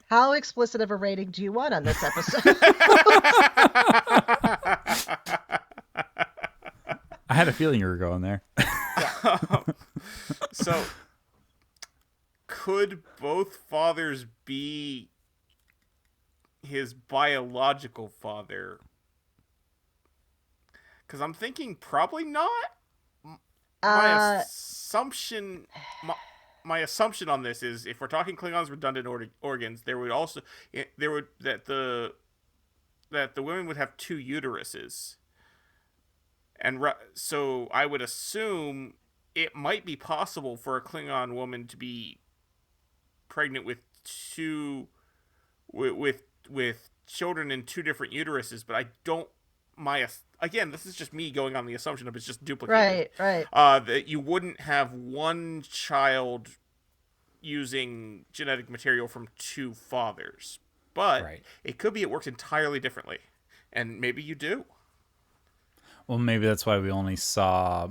How explicit of a rating do you want on this episode? I had a feeling you were going there. so could both fathers be his biological father? Because I'm thinking probably not. My assumption, my assumption on this is, if we're talking Klingons' redundant organs, there would that the women would have 2 uteruses, and so I would assume it might be possible for a Klingon woman to be pregnant with with children in 2 different uteruses, but I don't. Again, this is just me going on the assumption of it's just duplicated. Right. That you wouldn't have one child using genetic material from 2 fathers, but Right. it could be it works entirely differently, and maybe you do. Well, maybe that's why we only saw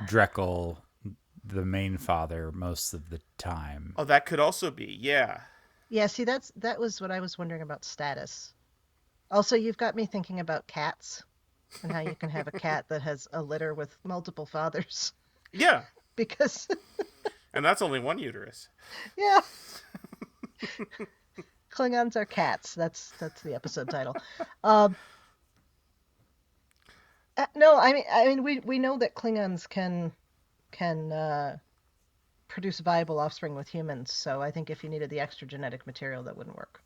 Drekel the main father most of the time. Oh, that could also be, yeah. Yeah, see, that was what I was wondering about status. Also, you've got me thinking about cats and how you can have a cat that has a litter with multiple fathers. Yeah, Because, and that's only one uterus. yeah, Klingons are cats. That's the episode title. No, I mean, we know that Klingons can produce viable offspring with humans. So I think if you needed the extra genetic material, that wouldn't work.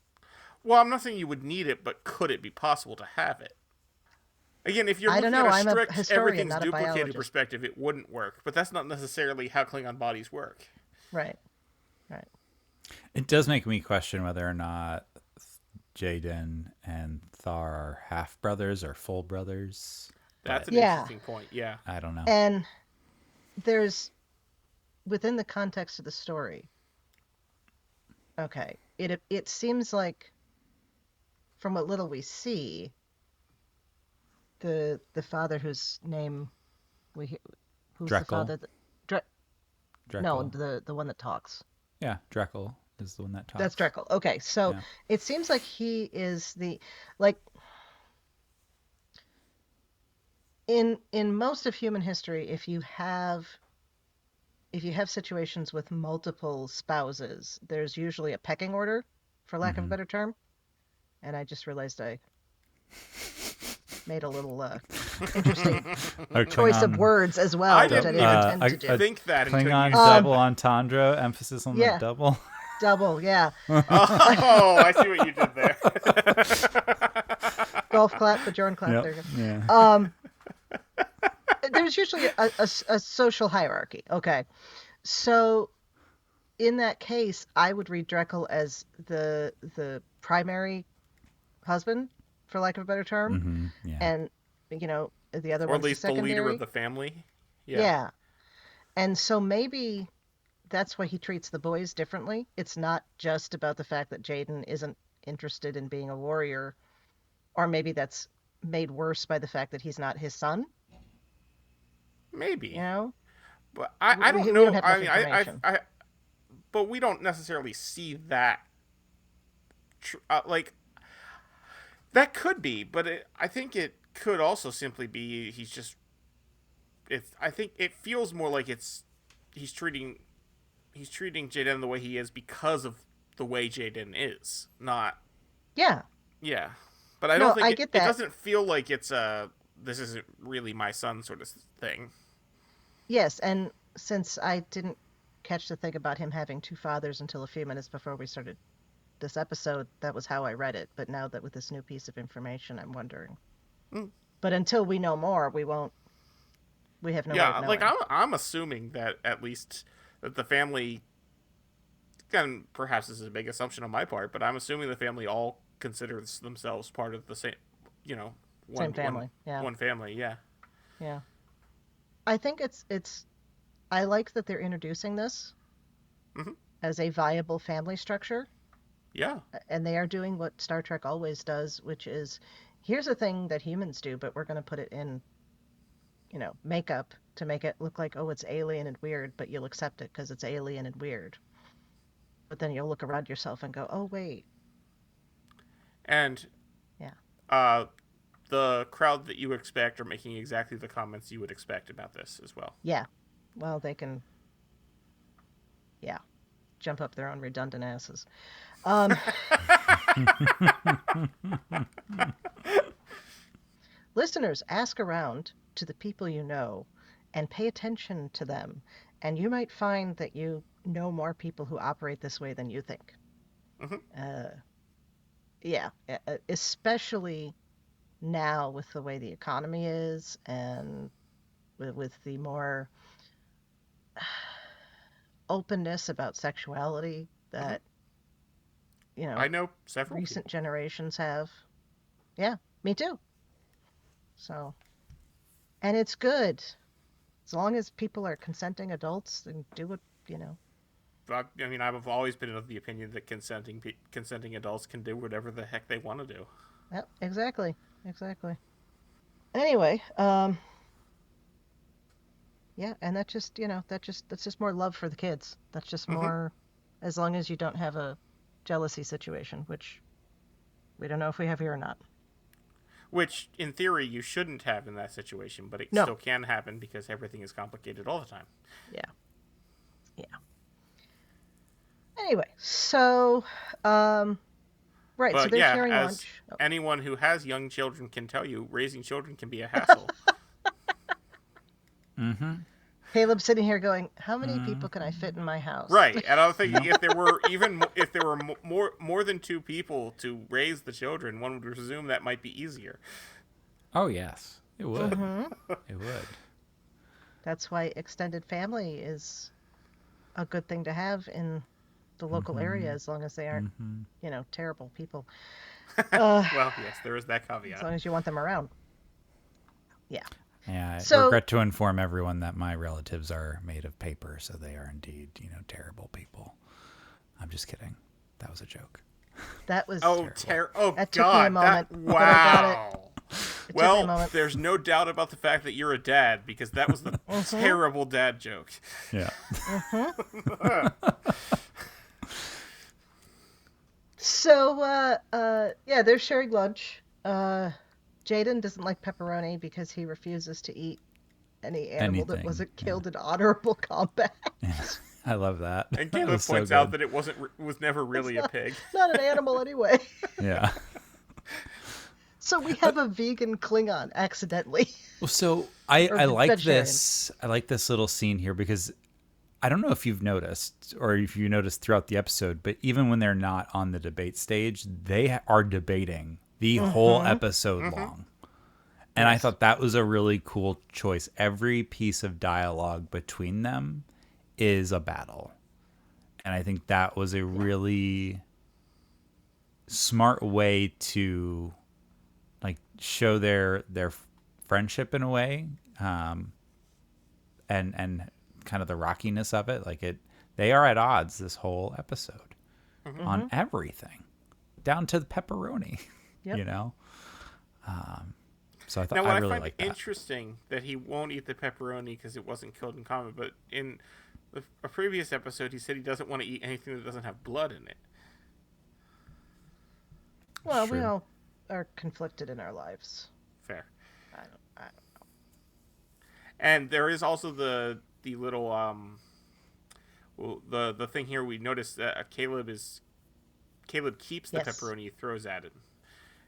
Well, I'm not saying you would need it, but could it be possible to have it? Again, if you're I looking don't know. at a I'm a strict historian, everything's not a duplicated biologist. perspective, it wouldn't work. But that's not necessarily how Klingon bodies work. Right. It does make me question whether or not Jaden and Thar are half brothers or full brothers. That's an Yeah. interesting point, yeah. I don't know. And there's, within the context of the story, okay, it seems like, from what little we see, the father whose name who's the Drekel. father? Drekel. No, the one that talks. Yeah, Drekel is the one that talks. That's Drekel. Okay, so Yeah. it seems like he is the, like, in most of human history, if you have situations with multiple spouses, there's usually a pecking order, for lack of a better term. And I just realized I made a little interesting Or choice of Klingon- words as well, I which I didn't didn't intend even to do. think that until Klingon you double entendre, emphasis on Yeah. the double. Double, yeah. Oh, I see what you did there. Golf clap, bajorn clap. Yep. There you go. Yeah. There's usually a social hierarchy. Okay. So in that case, I would read Drekel as the primary husband, for lack of a better term. Yeah. And, the other Or at one's least the leader secondary. of the family. Yeah. And so maybe that's why he treats the boys differently. It's not just about the fact that Jaden isn't interested in being a warrior, or maybe that's made worse by the fact that he's not his son. Maybe. You know? But I We don't don't know. have I enough mean, information. but we don't necessarily see that. Like, that could be, but I think it could also simply be he's just. I think it feels more like he's treating Jaden the way he is because of the way Jaden is, not. Yeah. Yeah, but I No, don't think I it get that. doesn't feel like it's this isn't really my son sort of thing. Yes, and since I didn't catch the thing about him having two fathers until a few minutes before we started this episode, that was how I read it. But now that with this new piece of information, I'm wondering. But until we know more, we have no way of knowing. Like I'm assuming that at least that the family, and perhaps this is a big assumption on my part, but I'm assuming the family all considers themselves part of the same, Same family, yeah. one family, yeah. Yeah. I think it's I like that they're introducing this as a viable family structure. Yeah. And they are doing what Star Trek always does, which is, here's a thing that humans do, but we're going to put it in, makeup to make it look like, oh, it's alien and weird, but you'll accept it because it's alien and weird. But then you'll look around yourself and go, oh, wait. And Yeah. The crowd that you expect are making exactly the comments you would expect about this as well. Yeah. Well, they can, jump up their own redundant asses. Listeners, ask around to the people you know and pay attention to them, and you might find that you know more people who operate this way than you think. Especially now with the way the economy is, and with the more openness about sexuality that I know several recent people. generations have. Yeah, me too. So, and it's good as long as people are consenting adults and do what I mean, I've always been of the opinion that consenting adults can do whatever the heck they want to do. Yep, exactly. Anyway, Yeah, and that's just more love for the kids. That's just more, as long as you don't have a jealousy situation, which we don't know if we have here or not. Which, in theory, you shouldn't have in that situation, but it No. still can happen because everything is complicated all the time. Yeah. Anyway, so, right, But so they're yeah, sharing as lunch. Oh. anyone who has young children can tell you, raising children can be a hassle. Caleb's sitting here going, how many people can I fit in my house? Right, and I was thinking if there were more than 2 people to raise the children, one would presume that might be easier. Oh yes, it would. It would. That's why extended family is a good thing to have in the local area, as long as they aren't, terrible people. Well, yes, there is that As long caveat. as you want them around. Yeah. Yeah, I So- regret to inform everyone that my relatives are made of paper, so they are indeed, terrible people. I'm just kidding. That was a joke. That was. Oh, That took me a God! moment, That, but I got it. wow. It took me a Well, moment. there's no doubt about the fact that you're a dad because that was the terrible dad joke. Yeah. So, yeah, they're sharing lunch. Jaden doesn't like pepperoni because he refuses to eat any animal that Anything, wasn't killed in honorable combat. I love that. And That Caleb was so points out good. that it was never really a pig. Not an animal anyway. Yeah. So we have a vegan Klingon accidentally. Well, so I Or like vegetarian. this. I like this little scene here because I don't know if you've noticed or if you noticed throughout the episode, but even when they're not on the debate stage, they are debating the whole episode long. And I thought that was a really cool choice. Every piece of dialogue between them is a battle. And I think that was a really smart way to like show their friendship in a way, and kind of the rockiness of it. Like they are at odds this whole episode on everything, down to the pepperoni. Yep. So I thought Now, what I I really find like that. interesting that he won't eat the pepperoni because it wasn't killed in combat, but in a previous episode, he said he doesn't want to eat anything that doesn't have blood in it. Well, we Sure. all are conflicted in our lives. Fair. I don't know. And there is also the little the thing here we noticed that Caleb keeps the Yes. pepperoni he throws at him.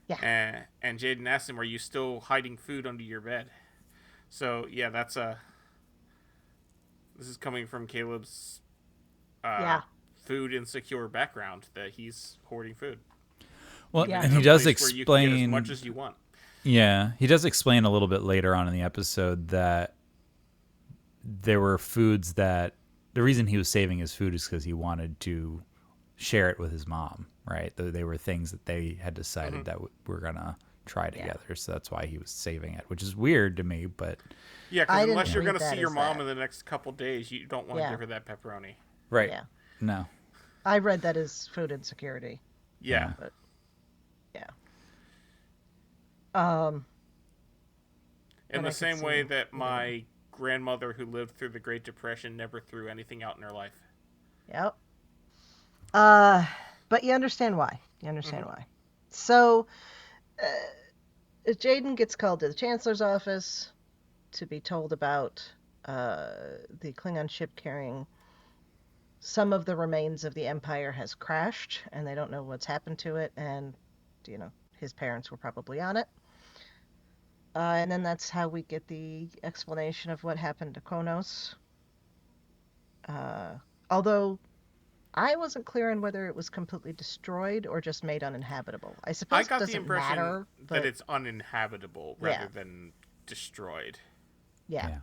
Yeah. And Jaden asks him, "Are you still hiding food under your bed?" So yeah, this is coming from Caleb's Yeah. food insecure background that he's hoarding food. Well, Yeah. and In he a does place where you can get as explain much as you want. Yeah, he does explain a little bit later on in the episode that there were foods that the reason he was saving his food is because he wanted to share it with his mom, right? They were things that they had decided that we're gonna try together, so that's why he was saving it, which is weird to me, but Yeah, I because didn't unless you're read going to that see your as mom that. in the next couple days, you don't want to Yeah. give her that pepperoni. right, Yeah. no, I read that as food insecurity. Yeah. But yeah. In And I the could same way see, that my grandmother who lived through the Great Depression never threw anything out in her life. Yep. But you understand why. Why. So, Jaden gets called to the Chancellor's office to be told about the Klingon ship carrying some of the remains of the Empire has crashed, and they don't know what's happened to it, and, his parents were probably on it. And then that's how we get the explanation of what happened to Kronos. Although I wasn't clear on whether it was completely destroyed or just made uninhabitable. I suppose I it got the doesn't impression matter, but that it's uninhabitable rather Yeah. than destroyed. yeah.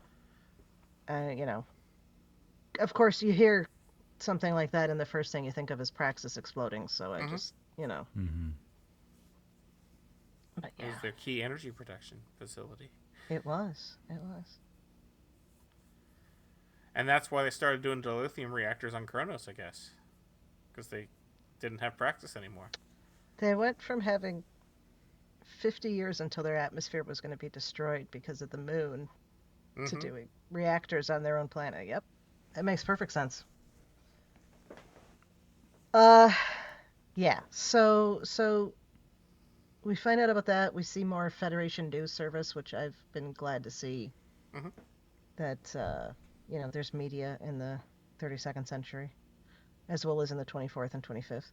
Of course, you hear something like that, and the first thing you think of is Praxis exploding. So I just, Mm-hmm. But It yeah, was their key energy production facility. it was. It was. And that's why they started doing dilithium reactors on Kronos, I guess. Because they didn't have practice anymore. They went from having 50 years until their atmosphere was going to be destroyed because of the moon to doing reactors on their own planet. Yep, that makes perfect sense. Yeah. So we find out about that. We see more Federation news service, which I've been glad to see. That there's media in the 32nd century, as well as in the 24th and 25th.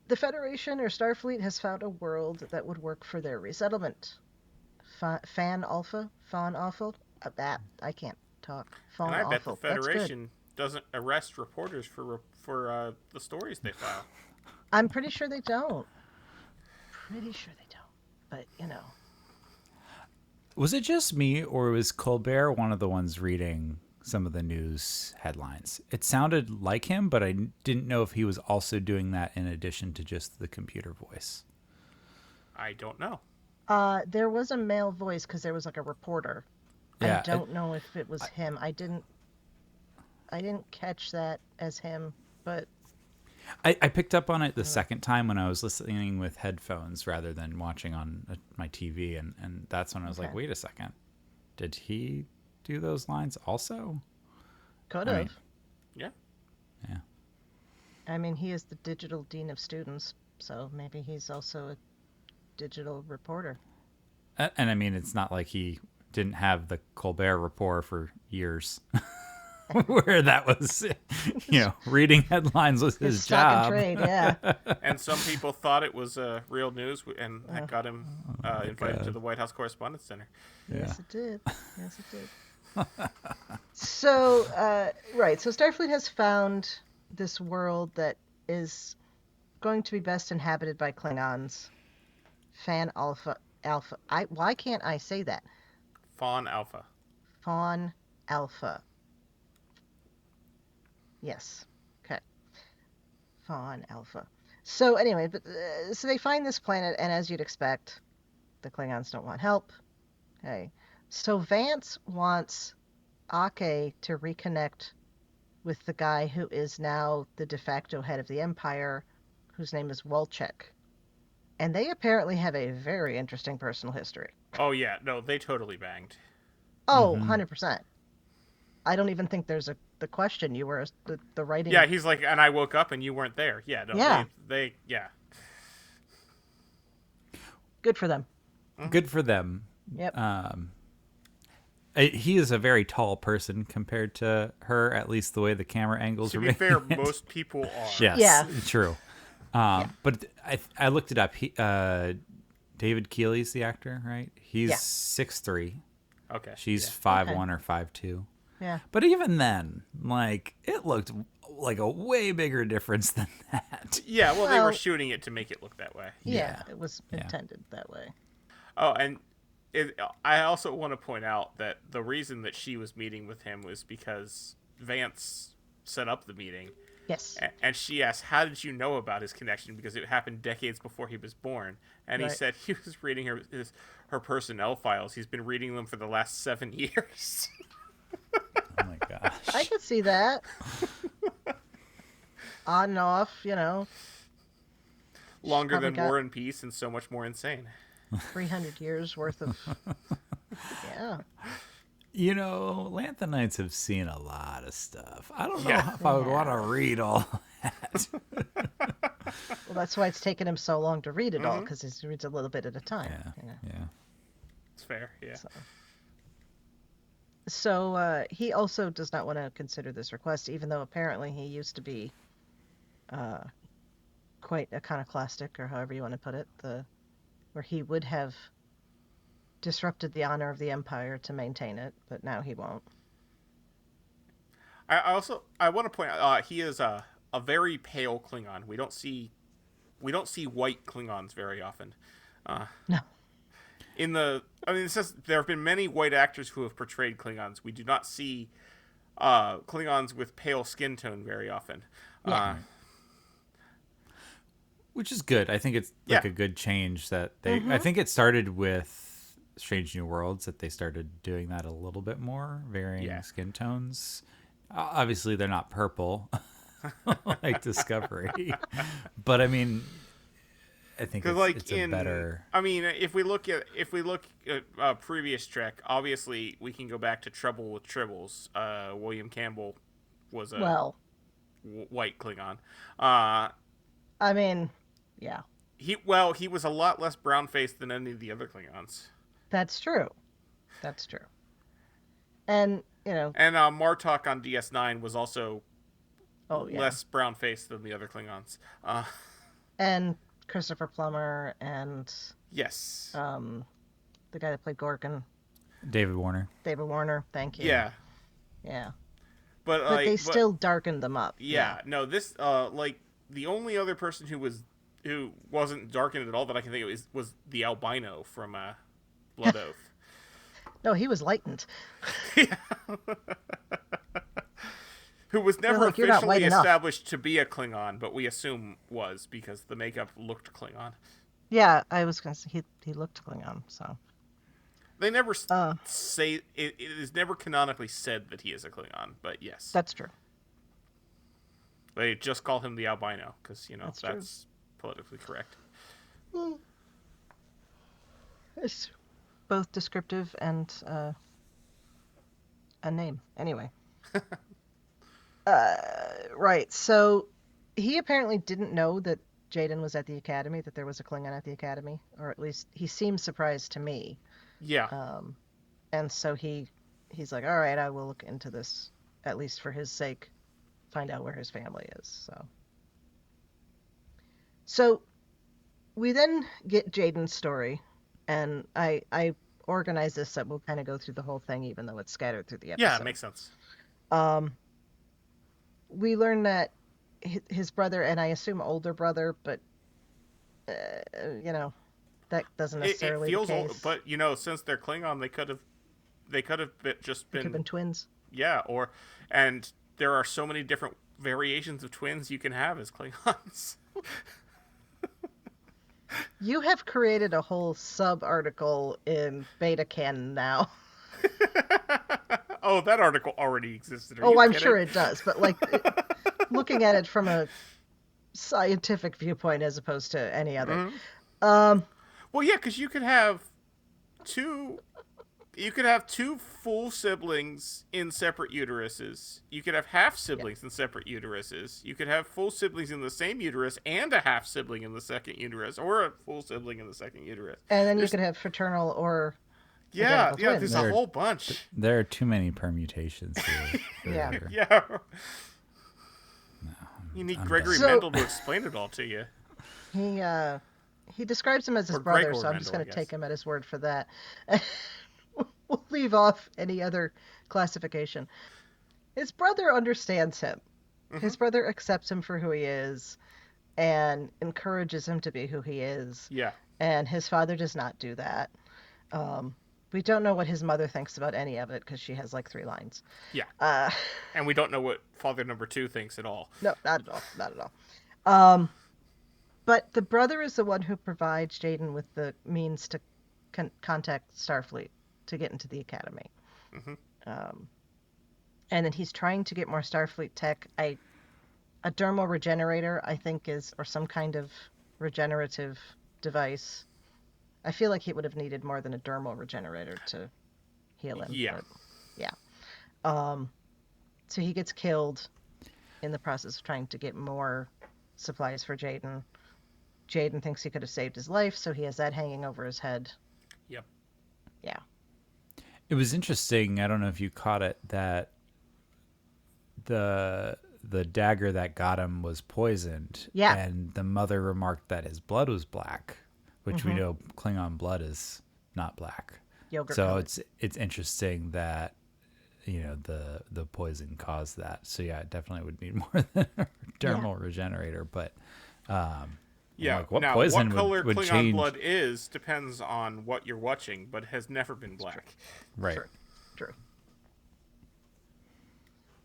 The Federation or Starfleet has found a world that would work for their resettlement. Fan Alpha? That I can't talk. Fawn And I bet Alpha. the Federation doesn't arrest reporters for the stories they file. I'm pretty sure they don't. But, Was it just me, or was Colbert one of the ones reading some of the news headlines? It sounded like him, but I didn't know if he was also doing that in addition to just the computer voice. I don't know. There was a male voice because there was like a reporter. Yeah, I don't know if it was him. I didn't catch that as him, but I picked up on it the second time when I was listening with headphones rather than watching on my TV, and that's when I was like, wait a second, did he do those lines also? could have. Yeah. Yeah. I mean, he is the digital dean of students, so maybe he's also a digital reporter. And I mean, it's not like he didn't have the Colbert Report for years. Where that was, reading headlines was his stock job. and trade, yeah. And some people thought it was real news, and that got him invited to the White House Correspondence Center. Yes, it did. So, so Starfleet has found this world that is going to be best inhabited by Klingons. Fan Alpha. Why can't I say that? Fawn Alpha. Fawn Alpha. Yes. Okay. Fawn Alpha. So anyway, so they find this planet, and as you'd expect, the Klingons don't want help. Okay. So Vance wants Ake to reconnect with the guy who is now the de facto head of the Empire, whose name is Wolchek. And they apparently have a very interesting personal history. Oh, yeah. No, they totally banged. Oh, 100%. I don't even think there's the question. You were the writing. Yeah, he's like, and I woke up and you weren't there. Yeah, no, Yeah. They Good for them. Good for them. Yep. He is a very tall person compared to her, at least the way the camera angles To are be made. fair, most people are. Yes, Yeah. true. But I looked it up. David Keeley's the actor, right? He's 6'3". Okay. She's yeah. 5'1" or 5'2". Yeah. But even then, it looked like a way bigger difference than that. Yeah, well, they were Well- shooting it to make it look that way. Yeah, it was intended that way. Oh, and I also want to point out that the reason that she was meeting with him was because Vance set up the meeting. Yes. And she asked, how did you know about his connection? Because it happened decades before he was born. And he said he was reading her personnel files. He's been reading them for the last 7 years. Oh my gosh. I could see that. On and off, Longer Probably than got- War and Peace and so much more insane. 300 years worth of. Yeah. Lanthanites have seen a lot of stuff. I don't know if I would want to read all that. Well, that's why it's taken him so long to read it all, because he reads a little bit at a time. Yeah. It's fair, yeah. So he also does not want to consider this request, even though apparently he used to be quite iconoclastic, or however you want to put it, where he would have disrupted the honor of the Empire to maintain it, but now he won't. I want to point out he is a very pale Klingon. We don't see white Klingons very often. No. It says there have been many white actors who have portrayed Klingons. We do not see Klingons with pale skin tone very often. Yeah. Which is good. I think it's a good change that they. I think it started with Strange New Worlds that they started doing that a little bit more, varying skin tones. Obviously, they're not purple like Discovery, but I mean, I think Because it's a better. I mean, if we look at previous Trek, obviously we can go back to Trouble with Tribbles. William Campbell was a white Klingon. I mean, yeah. He was a lot less brown faced than any of the other Klingons. That's true. That's true. And and Martok on DS9 was also less brown faced than the other Klingons. And Christopher Plummer and yes, the guy that played Gorgon, David Warner. Thank you. Yeah. But they still darkened them up. Yeah. No, this the only other person who wasn't darkened at all that I can think of was the albino from Blood Oath. No, he was lightened. Yeah. Who was never officially established to be a Klingon, but we assume was because the makeup looked Klingon. Yeah, I was going to say he looked Klingon, so. They never say it is never canonically said that he is a Klingon, but yes. That's true. They just call him the albino because, that's politically correct. It's both descriptive and a name. Anyway. Right. So he apparently didn't know that Jaden was at the Academy, that there was a Klingon at the Academy, or at least he seemed surprised to me. Yeah. And so he's like, all right, I will look into this, at least for his sake, find out where his family is. So we then get Jaden's story, and I organize this so we'll kind of go through the whole thing, even though it's scattered through the episode. Yeah, it makes sense. We learn that his brother, and I assume older brother, but that doesn't necessarily it feels the case. old, but since they're Klingon, they could have just been. Could have been twins. Yeah, and there are so many different variations of twins you can have as Klingons. You have created a whole sub-article in Beta Canon now. Oh, that article already existed. I'm sure it does, but looking at it from a scientific viewpoint as opposed to any other. Mm-hmm. Well, yeah, because you could have two full siblings in separate uteruses. You could have half siblings in separate uteruses. You could have full siblings in the same uterus and a half sibling in the second uterus, or a full sibling in the second uterus. And then you could have fraternal or yeah. There's a whole bunch. There are too many permutations here. Yeah. You need Gregory Mendel to explain it all to you. He describes him as his brother, Gregor so I'm just Mendel, going to take him at his word for that. We'll leave off any other classification. His brother understands him. Mm-hmm. His brother accepts him for who he is and encourages him to be who he is. Yeah. And his father does not do that. We don't know what his mother thinks about any of it because she has 3 lines. Yeah. And we don't know what father number 2 thinks at all. No, not at all. Not at all. But the brother is the one who provides Jaden with the means to contact Starfleet to get into the Academy. Mm-hmm. And then he's trying to get more Starfleet tech. A dermal regenerator, I think, or some kind of regenerative device. I feel like he would have needed more than a dermal regenerator to heal him. Yeah. But, yeah. So he gets killed in the process of trying to get more supplies for Jaden. Jaden thinks he could have saved his life, so he has that hanging over his head. Yep. Yeah. It was interesting. I don't know if you caught it, that the dagger that got him was poisoned. Yeah. And the mother remarked that his blood was black, which we know Klingon blood is not black. Yogurt so colored. it's interesting that the poison caused that. So yeah, it definitely would need more than a dermal regenerator. But what now, poison what color would Klingon change? blood is depends on what you're watching, but has never been black. Right. True.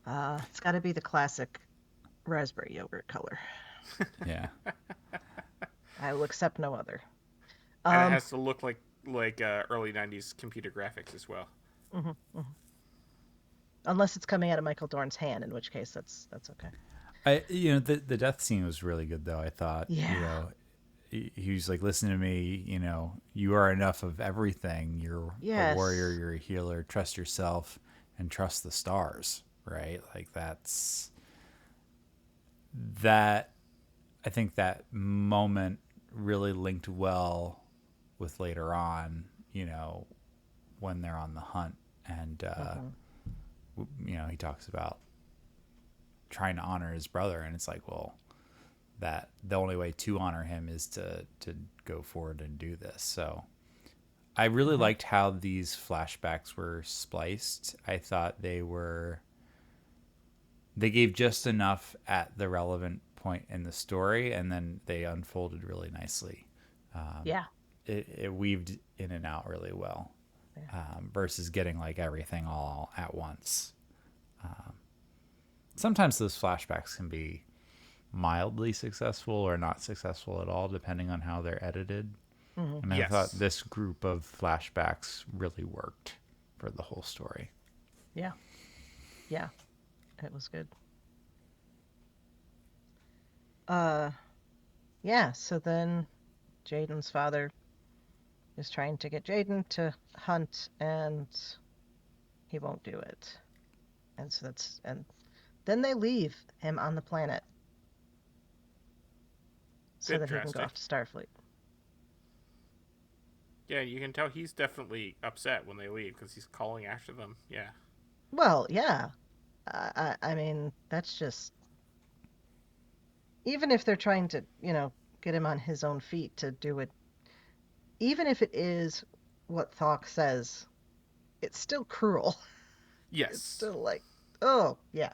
It's got to be the classic raspberry yogurt color. Yeah. I will accept no other. And it has to look like early 90s computer graphics as well. Mm-hmm, mm-hmm. Unless it's coming out of Michael Dorn's hand, in which case that's okay. The death scene was really good, though. I thought, he's like, listen to me, you are enough of everything. You're Yes. a warrior, you're a healer, trust yourself and trust the stars, right? Like that, I think that moment really linked well with later on, when they're on the hunt and, he talks about trying to honor his brother, and it's like, well, that the only way to honor him is to go forward and do this. So I really liked how these flashbacks were spliced. I thought they gave just enough at the relevant point in the story, and then they unfolded really nicely. Yeah. It weaved in and out really well, versus getting like everything all at once. Sometimes those flashbacks can be mildly successful or not successful at all, depending on how they're edited. And I thought this group of flashbacks really worked for the whole story. Yeah. Yeah. It was good. Yeah, so then Jaden's father is trying to get Jaden to hunt, and he won't do it. And so and then they leave him on the planet so that he can go off to Starfleet. Yeah, you can tell he's definitely upset when they leave because he's calling after them. Yeah. Well, yeah. I mean, that's just... Even if they're trying to, get him on his own feet to do it, even if it is what Thok says, it's still cruel. Yes. It's still like, oh, yeah.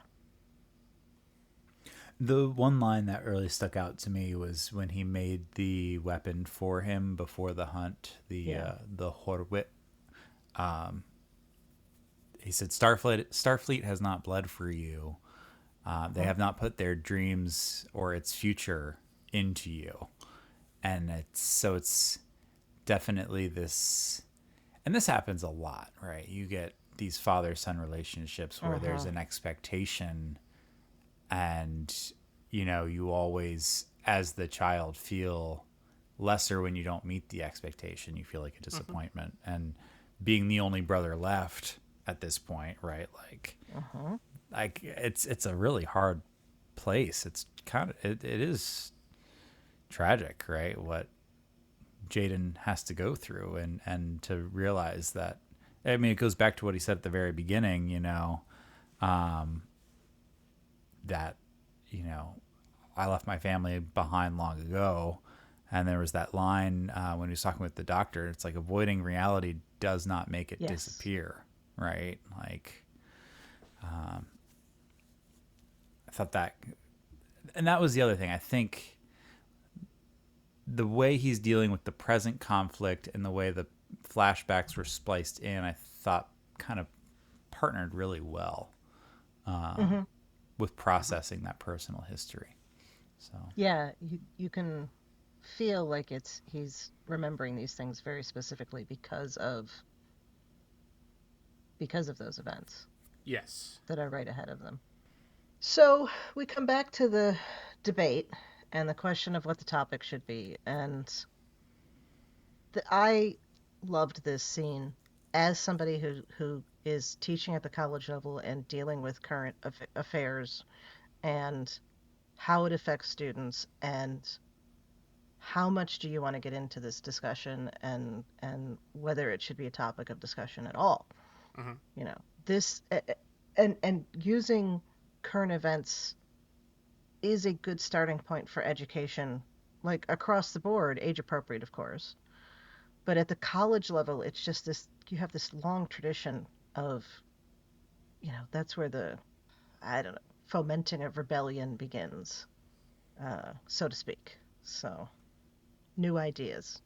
The one line that really stuck out to me was when he made the weapon for him before the hunt, the Horwit. He said, Starfleet has not bled for you. They have not put their dreams or its future into you. And it's definitely this, and this happens a lot, right? You get these father-son relationships where there's an expectation, and you always, as the child, feel lesser when you don't meet the expectation. You feel like a disappointment. And being the only brother left at this point, right? Like it's a really hard place. It's kind of it is tragic, right? What Jaden has to go through, and to realize that, I mean, it goes back to what he said at the very beginning, that I left my family behind long ago. And there was that line when he was talking with the doctor, it's like, avoiding reality does not make it disappear, right? Like, I thought that, and that was the other thing. I think the way he's dealing with the present conflict and the way the flashbacks were spliced in, I thought kind of partnered really well with processing that personal history. So yeah, you can feel like he's remembering these things very specifically because of those events. Yes. That are right ahead of them. So we come back to the debate and the question of what the topic should be, and I loved this scene as somebody who is teaching at the college level and dealing with current affairs and how it affects students, and how much do you want to get into this discussion, and whether it should be a topic of discussion at all. This and using current events is a good starting point for education, like across the board, age appropriate, of course. But at the college level, it's just this, you have this long tradition of, that's where the, fomenting of rebellion begins, so to speak. So, new ideas.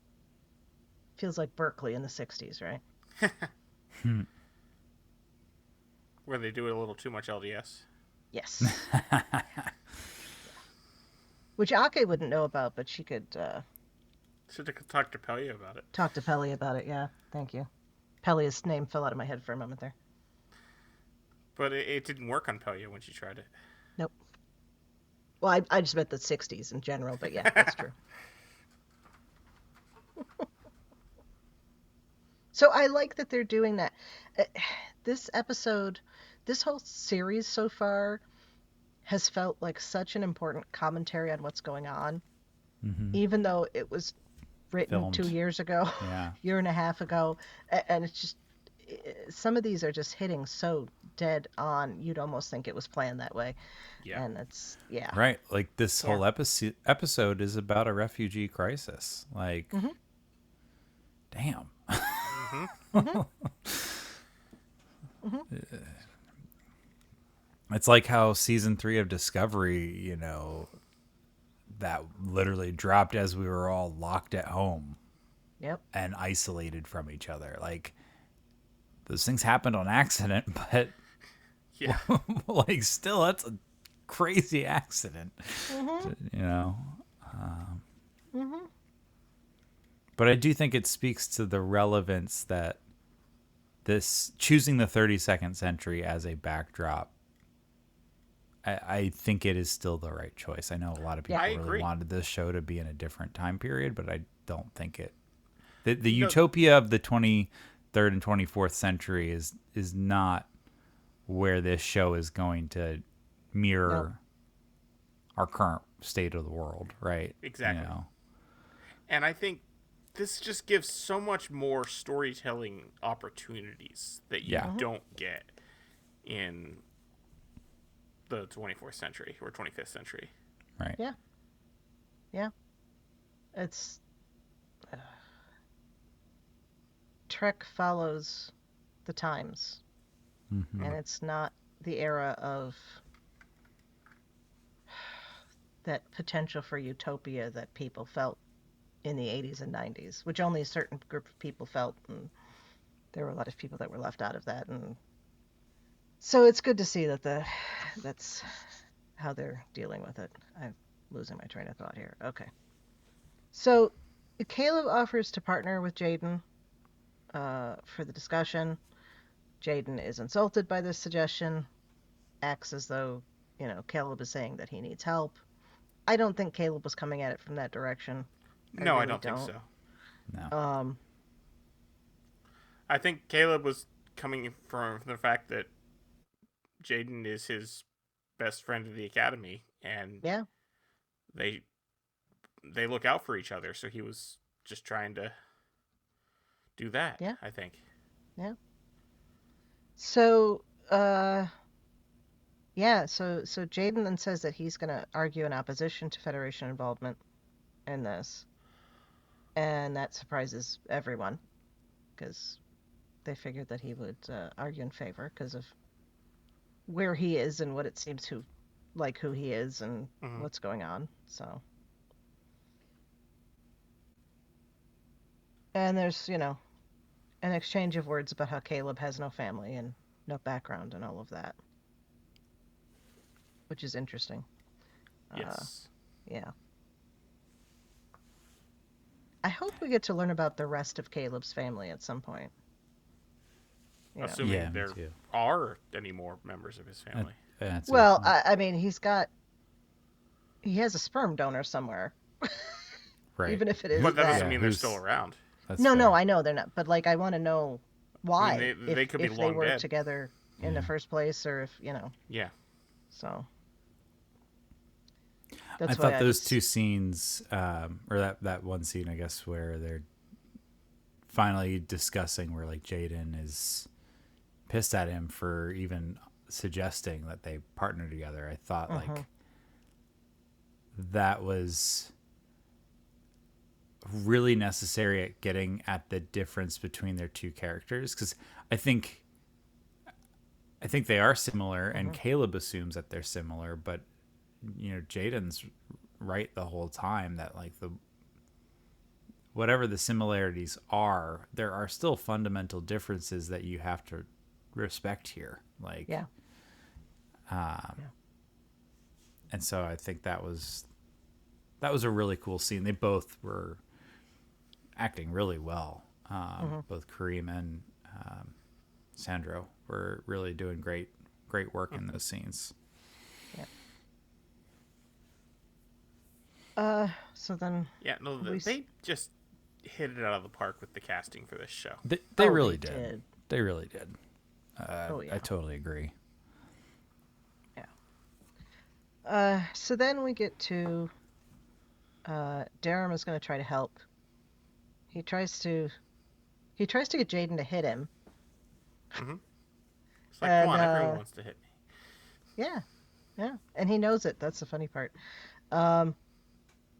Feels like Berkeley in the 60s, right? Where they do it a little too much LDS. Yes. Which Ake wouldn't know about, but she could Should talk to Pelia about it. talk to Pelly about it, yeah. Thank you. Pelia's name fell out of my head for a moment there. But it didn't work on Pelia when she tried it. Nope. Well, I just meant the 60s in general, but yeah, that's true. So I like that they're doing that. Uh, This episode, this whole series so far has felt like such an important commentary on what's going on, even though it was written 2 Filmed. years ago, Yeah. year and a half ago, and it's just some of these are just hitting so dead on. You'd almost think it was planned that way. Yeah. And it's yeah. Right. Like this Yeah. whole episode is about a refugee crisis. Like, damn. It's like how season 3 of Discovery, you know, that literally dropped as we were all locked at home Yep. and isolated from each other. Like, those things happened on accident, but Yeah. like, still, that's a crazy accident. You know. But I do think it speaks to the relevance that this choosing the 32nd century as a backdrop. I think it is still the right choice. I know a lot of people I really agree. wanted this show to be in a different time period, but I don't think it. The No. utopia of the 23rd and 24th century is not where this show is going to mirror our current state of the world, right? Exactly. You know? And I think this just gives so much more storytelling opportunities that you Yeah. don't get in the 24th century or 25th century. Right. Yeah. Yeah. It's Trek follows the times, and it's not the era of that potential for utopia that people felt in the 80s and 90s, which only a certain group of people felt, and there were a lot of people that were left out of that. And so it's good to see that that's how they're dealing with it. I'm losing my train of thought here. Okay. So Caleb offers to partner with Jaden for the discussion. Jaden is insulted by this suggestion, acts as though, Caleb is saying that he needs help. I don't think Caleb was coming at it from that direction. No, I really don't think so. No. I think Caleb was coming from the fact that Jaden is his best friend of the academy, and Yeah. they look out for each other. So he was just trying to do that. Yeah. I think. Yeah. So, so Jaden then says that he's going to argue in opposition to Federation involvement in this. And that surprises everyone because they figured that he would argue in favor because of where he is and what it seems who he is and what's going on. So, and there's, an exchange of words about how Caleb has no family and no background and all of that, which is interesting. Yes. Yeah. I hope we get to learn about the rest of Caleb's family at some point. Assuming Yeah, me there too. are any more members of his family. That's a Well, good point. I mean, he has a sperm donor somewhere, Right. even if it is But that doesn't that. mean they're still around. That's No, fair. I know they're not, but I want to know why. they could be if they long were dead. together in the first place, or if Yeah. So. I That's why thought those was- two scenes, or that one scene, I guess, where they're finally discussing where like Jaden is pissed at him for even suggesting that they partner together. I thought like that was really necessary at getting at the difference between their two characters, because I think they are similar, and Caleb assumes that they're similar, but Jaden's right the whole time that like whatever the similarities are, there are still fundamental differences that you have to respect here. Like, Yeah. And so I think that was a really cool scene. They both were acting really well. Both Kareem and Sandro were really doing great work in those scenes. So then. Yeah. No, We s- they just hit it out of the park with the casting for this show. They really they did. did. They really did. Yeah. I totally agree. Yeah. So then we get to Darum is going to try to help. He tries to get Jaden to hit him. Mm-hmm. It's like, come on, everyone wants to hit me. Yeah, and he knows it. That's the funny part.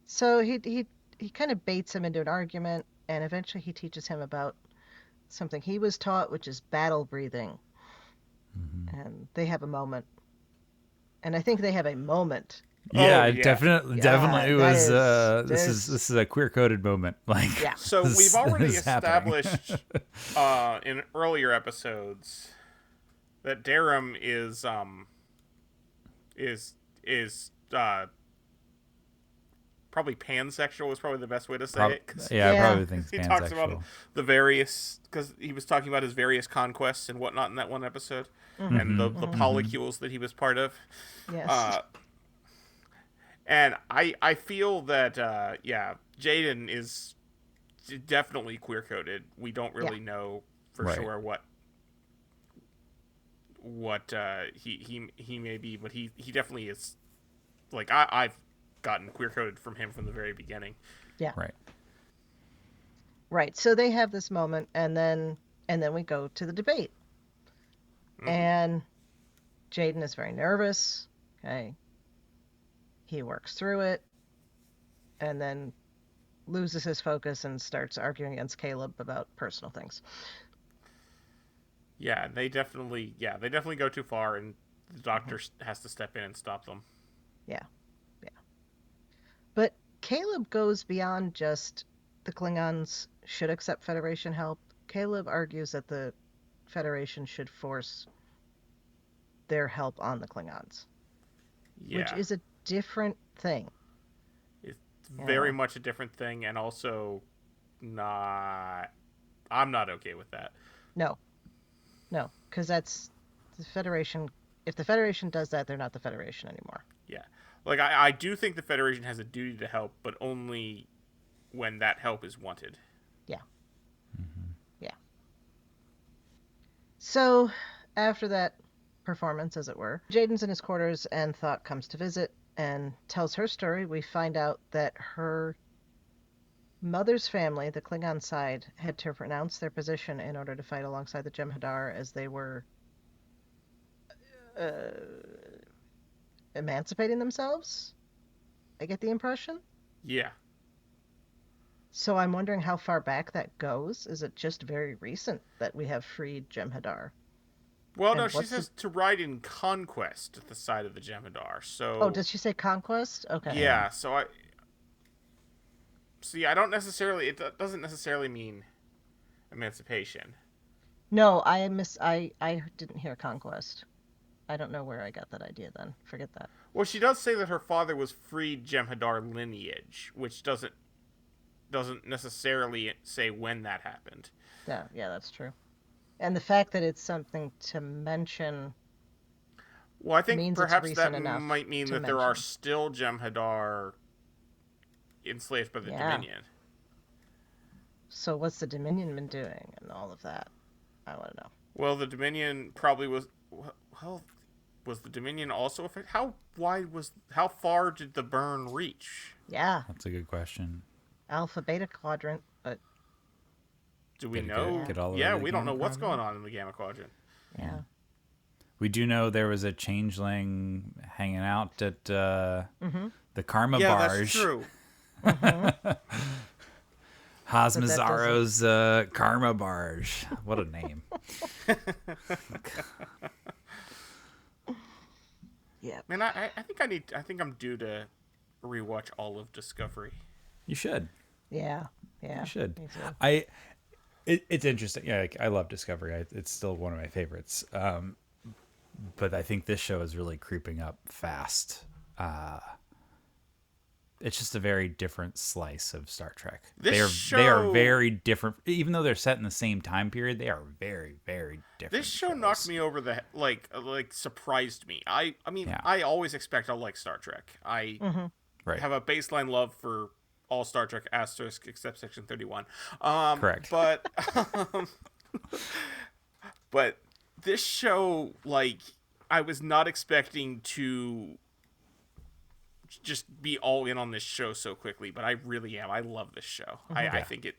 So he kind of baits him into an argument, and eventually he teaches him about something he was taught, which is battle breathing. Mm-hmm. And they have a moment, and I think they have a moment. Yeah, Oh, it yeah. definitely that was. is- This is a queer coded moment. Like, Yeah. So this we've already is happening. established in earlier episodes that Darum is probably pansexual is probably the best way to say it. 'Cause Yeah, I Yeah. probably think he pansexual. talks about the various, because he was talking about his various conquests and whatnot in that one episode, and the polycules that he was part of. Yes. And I feel that Jaden is definitely queer coded. We don't really know for Right. sure what he may be, but he definitely is. Like I've gotten queer coded from him from the very beginning. Yeah. Right. Right. So they have this moment, and then we go to the debate. And Jaden is very nervous. Okay. He works through it, and then loses his focus and starts arguing against Caleb about personal things. Yeah, they definitely go too far, and the doctor has to step in and stop them. Yeah. But Caleb goes beyond just the Klingons should accept Federation help. Caleb argues that the Federation should force their help on the Klingons, Yeah, which is a different thing. it's very much a different thing, and also not. I'm not okay with that. No, because that's the Federation. If the Federation does that, they're not the Federation anymore. Yeah, like I do think the Federation has a duty to help, but only when that help is wanted. Yeah. Yeah. So, after that performance, as it were, Jaden's in his quarters, and Thought comes to visit and tells her story. We find out that her mother's family, the Klingon side, had to renounce their position in order to fight alongside the Jem'Hadar as they were emancipating themselves. I get the impression. Yeah. So I'm wondering how far back that goes. Is it just very recent that we have freed Jem'Hadar? Well, And no, she what's says to ride in conquest at the side of the Jem'Hadar. So. Oh, does she say conquest? Okay. Yeah. So I. See, I don't necessarily. It doesn't necessarily mean emancipation. No, I didn't hear conquest. I don't know where I got that idea then. Forget that. Well, she does say that her father was freed Jem'Hadar lineage, which doesn't necessarily say when that happened. Yeah, that's true. And the fact that it's something to mention. Well, I think means it's perhaps recent that enough might mean to that there are mention. still Jem'Hadar enslaved by the Yeah. Dominion. So what's the Dominion been doing and all of that? I want to know. Well, the Dominion probably was. Well, was the Dominion also affected? How far did the burn reach? Yeah, That's a good question. Alpha Beta Quadrant, but Do we Did it know? get all the way Yeah, to the we don't know Gamma what's Quadrant? going on in the Gamma Quadrant. yeah. We do know there was a changeling hanging out at the Karma Yeah, barge. that's true. Hazmazaro's Karma barge. What a name. Yeah. Man, I think I'm due to rewatch all of Discovery. You should. Yeah. You should. Me too. It's interesting. Yeah, like, I love Discovery. It's still one of my favorites. But I think this show is really creeping up fast. It's just a very different slice of Star Trek. They are very different. Even though they're set in the same time period, they are very, very different. This show shows. knocked me over the like surprised me. I mean, Yeah. I always expect I'll like Star Trek. I Right. have a baseline love for all Star Trek asterisk except Section 31. Correct. But but this show, like, I was not expecting to just be all in on this show so quickly, but I really am. I love this show. I think it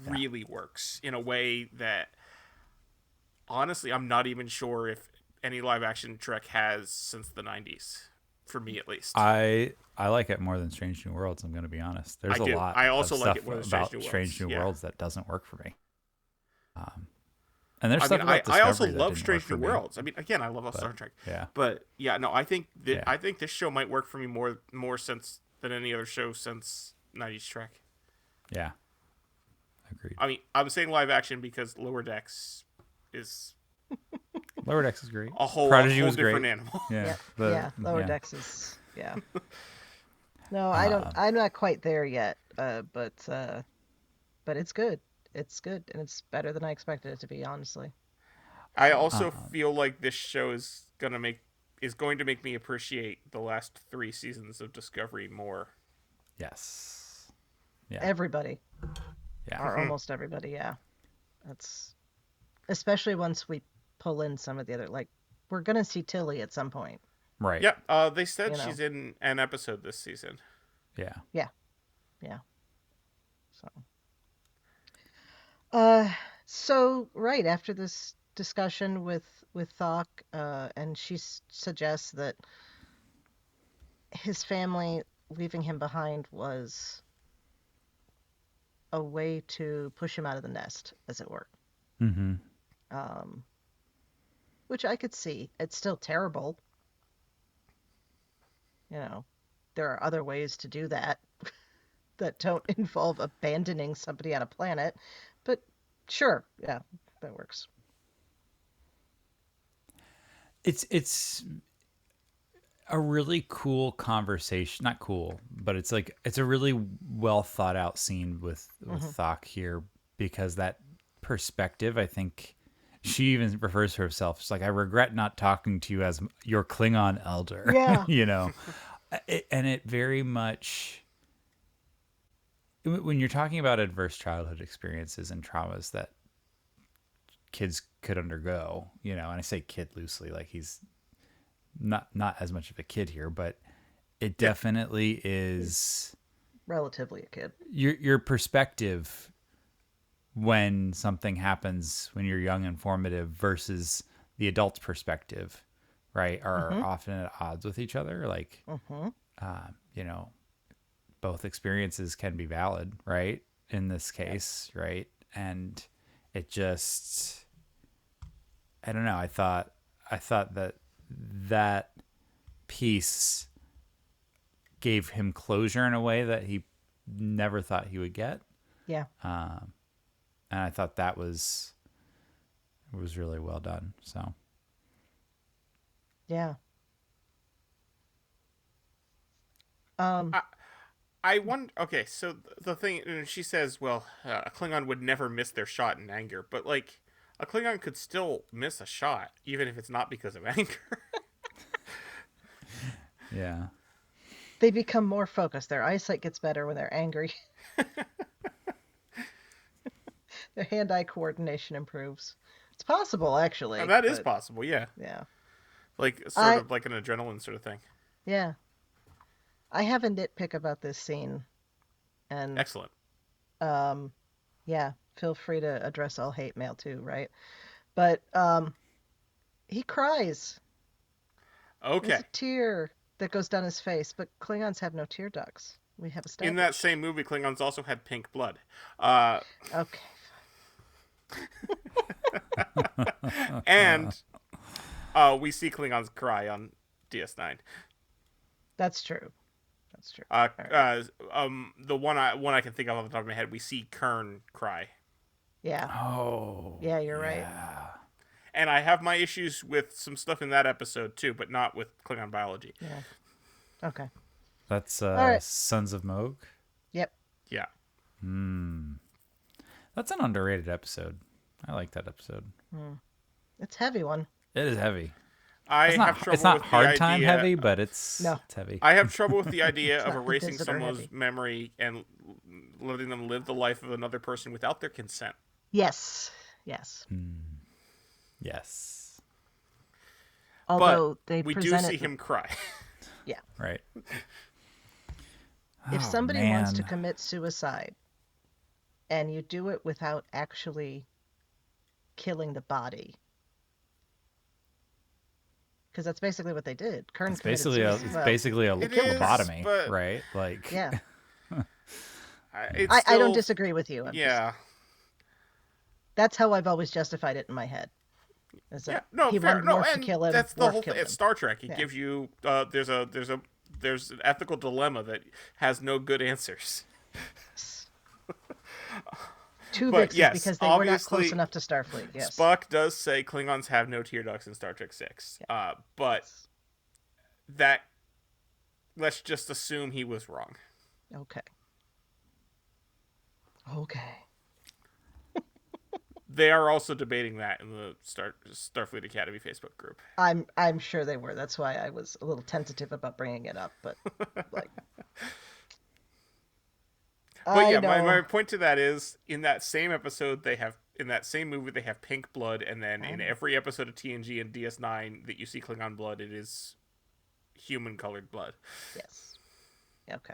really works in a way that, honestly, I'm not even sure if any live action Trek has since the 90s, for me at least. I like it more than Strange New Worlds, I'm going to be honest. There's I do. a lot I also of like stuff it more than about Strange New Worlds. that doesn't work for me. And there's I stuff mean, about I also Discovery that love didn't Strange work New for me. Worlds. I mean, again, I love all Star Trek. Yeah. But yeah, no, I think Yeah. I think this show might work for me more since than any other show since 90s Trek. Yeah. Agreed. I mean, I'm saying live action because Lower Decks is Lower Decks is great. a whole Prodigy was different great. animal. Yeah. Lower Decks is No, I don't. I'm not quite there yet. But it's good. It's good, and it's better than I expected it to be. Honestly. I also feel like this show is going to make me appreciate the last 3 seasons of Discovery more. Yes. Yeah. Everybody, Yeah. or almost everybody, yeah. That's especially once we pull in some of the other. Like, we're gonna see Tilly at some point. Right. Yeah. They said You know. she's in an episode this season. Yeah. Yeah. So right after this discussion with Thok, and she suggests that his family leaving him behind was a way to push him out of the nest, as it were. Mm-hmm. Which I could see. It's still terrible. You know, there are other ways to do that that don't involve abandoning somebody on a planet. But sure, yeah, that works. It's a really cool conversation. Not cool, but it's a really well thought out scene with Thok here, because that perspective, I think she even refers to herself. It's like, I regret not talking to you as your Klingon elder. Yeah. You know, and it very much, when you're talking about adverse childhood experiences and traumas that kids could undergo, you know, and I say kid loosely, like he's not as much of a kid here, but it definitely is Relatively a kid. your perspective when something happens when you're young and formative versus the adult's perspective, right, are often at odds with each other. Like, you know, both experiences can be valid, right, in this case, right? And it just, I don't know. I thought that piece gave him closure in a way that he never thought he would get. Yeah. And I thought that was really well done. So. Yeah. I wonder. Okay, so the thing, she says, well, a Klingon would never miss their shot in anger, but like, a Klingon could still miss a shot, even if it's not because of anger. Yeah. They become more focused. Their eyesight gets better when they're angry. Their hand-eye coordination improves. It's possible, actually. That is possible, yeah. Yeah. Like, sort of like an adrenaline sort of thing. Yeah. I have a nitpick about this scene. And Excellent. yeah, feel free to address all hate mail too, right? But he cries. Okay. There's a tear that goes down his face, but Klingons have no tear ducts. We have established. In that same movie, Klingons also had pink blood. Okay. And we see Klingons cry on DS9. That's true. That's true. The one I can think of off the top of my head, we see Kern cry. Yeah. Oh. Yeah, you're right. And I have my issues with some stuff in that episode too, but not with Klingon biology. Yeah. Okay. That's right. Sons of Moog. Yep. Yeah. That's an underrated episode. I like that episode. It's a heavy one. It is heavy. I It's have not, trouble it's not with hard the time idea. heavy, but it's heavy. I have trouble with the idea of not erasing visitor someone's heavy. memory and letting them live the life of another person without their consent. Yes. Yes. Although they We do present see it. him cry. Yeah. Right. If Oh, somebody wants to man. commit suicide, and you do it without actually killing the body, because that's basically what they did. Kern It's committed basically a suicide. It is, lobotomy, but- right? Like, Yeah. It's I still, don't disagree with you. Yeah. That's how I've always justified it in my head. Is that Yeah. No, he fair. wanted No, Worf to and kill him. that's the Worf whole killed thing. It's him. Star Trek. It Yeah. gives you there's an ethical dilemma that has no good answers. Two But Vixies yes, because they were not obviously, close enough to Starfleet. Yes. Spock does say Klingons have no tear ducts in Star Trek 6. But that, let's just assume he was wrong. Okay. They are also debating that in the Starfleet Academy Facebook group. I'm sure they were. That's why I was a little tentative about bringing it up. But like, But yeah, know. my point to that is, in that same episode, in that same movie, they have pink blood, and then in every episode of TNG and DS9 that you see Klingon blood, it is human-colored blood. Yes. Okay.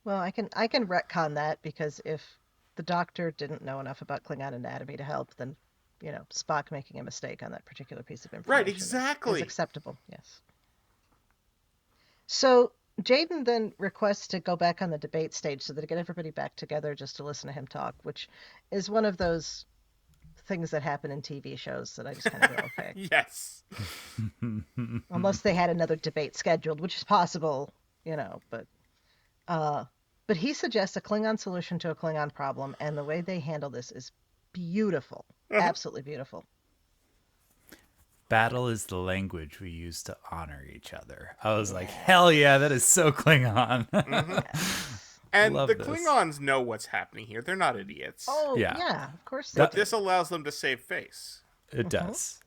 Well, I can retcon that because if the Doctor didn't know enough about Klingon anatomy to help, then Spock making a mistake on that particular piece of information Right, exactly. is acceptable. Yes. So Jaden then requests to go back on the debate stage so that to get everybody back together just to listen to him talk, which is one of those things that happen in TV shows that I just kind of go, okay. Yes. Unless they had another debate scheduled, which is possible, but he suggests a Klingon solution to a Klingon problem, and the way they handle this is beautiful. Absolutely beautiful. battle is the language we use to honor each other. I was like, hell yeah, that is so Klingon. And Love the this. Klingons know what's happening here. They're not idiots. Oh, Yeah. yeah, of course they But do. this allows them to save face. It does.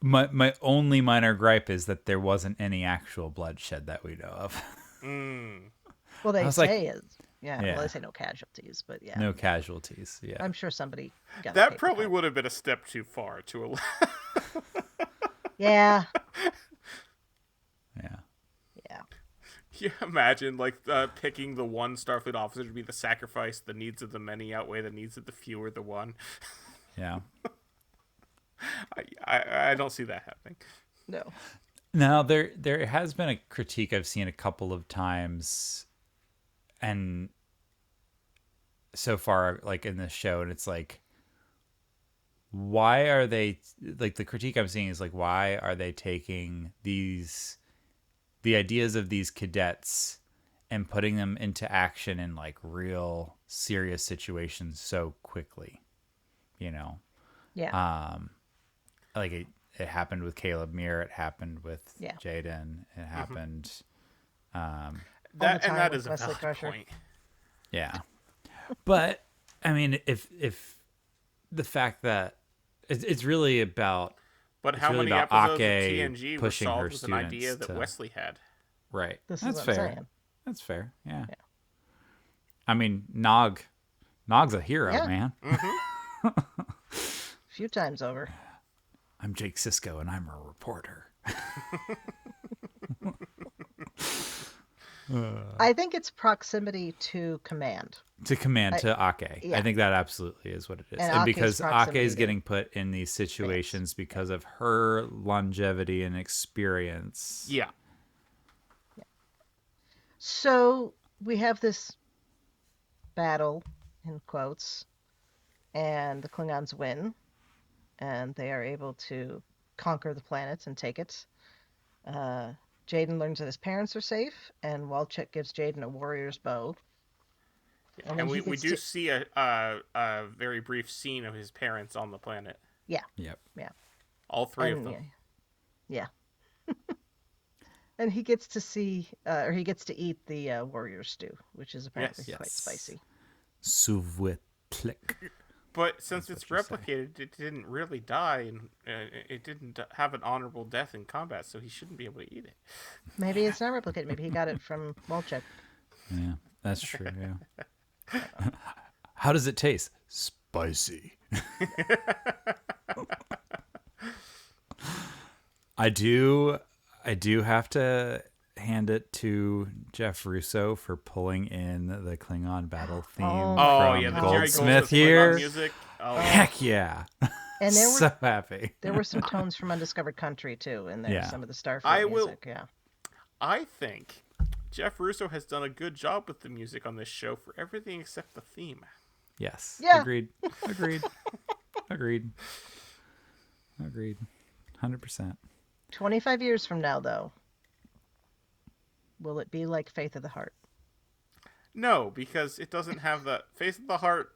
My only minor gripe is that there wasn't any actual bloodshed that we know of. Well, they I was like- say is. Yeah, Yeah. well, they say no casualties, but yeah. No casualties. Yeah. I'm sure somebody got a That paper probably cut. would have been a step too far to allow. Yeah. Yeah. Yeah. You imagine, picking the one Starfleet officer to be the sacrifice. The needs of the many outweigh the needs of the few or the one. Yeah. I don't see that happening. No. Now there has been a critique I've seen a couple of times, and so far in this show, and it's like, why are they the critique I'm seeing is why are they taking the ideas of these cadets and putting them into action in real serious situations so quickly, Yeah. it happened with Caleb Mir, it happened with Yeah. Jaden, it happened time That with is a Wesley valid Crusher. point. yeah. But I mean, if the fact that it's really about But It's how really many about episodes Ake of TNG were pushing her solved with an idea students that to- Wesley had? right. This That's is what fair. I'm saying. That's fair. Yeah. I mean, Nog's a hero, Yeah. man. A few times over. I'm Jake Sisko, and I'm a reporter. I think it's proximity to command. To command to Ake. yeah. I think that absolutely is what it is. And And Ake's because proximity Ake is to getting put in these situations because of her longevity and experience. Yeah. So we have this battle, in quotes, and the Klingons win, and they are able to conquer the planet and take it. Jaden learns that his parents are safe, and Walchek gives Jaden a warrior's bow. And then we he gets do to- see a very brief scene of his parents on the planet. Yeah, Yep. yeah. All three of And, them. Yeah. And he gets to see, or he gets to eat the warrior stew, which is apparently Yes. quite spicy. Suvwitlik. But since That's it's what you say. replicated, it didn't really die, and it didn't have an honorable death in combat, so he shouldn't be able to eat it. Maybe it's not replicated. Maybe he got it from Wolchek. Yeah, that's true. Yeah. How does it taste? Spicy. I do have to hand it to Jeff Russo for pulling in the Klingon battle theme Oh from yeah, the Jerry Goldsmith Goldsmith here. music. Oh, Heck yeah. And there were So happy. there were some tones from Undiscovered Country too in there. Yeah. Some of the Starfleet I will- music. Yeah. I think Jeff Russo has done a good job with the music on this show for everything except the theme. Yes. Yeah. Agreed. 100%. 25 years from now, though, will it be like Faith of the Heart? No, because it doesn't have the Face of the Heart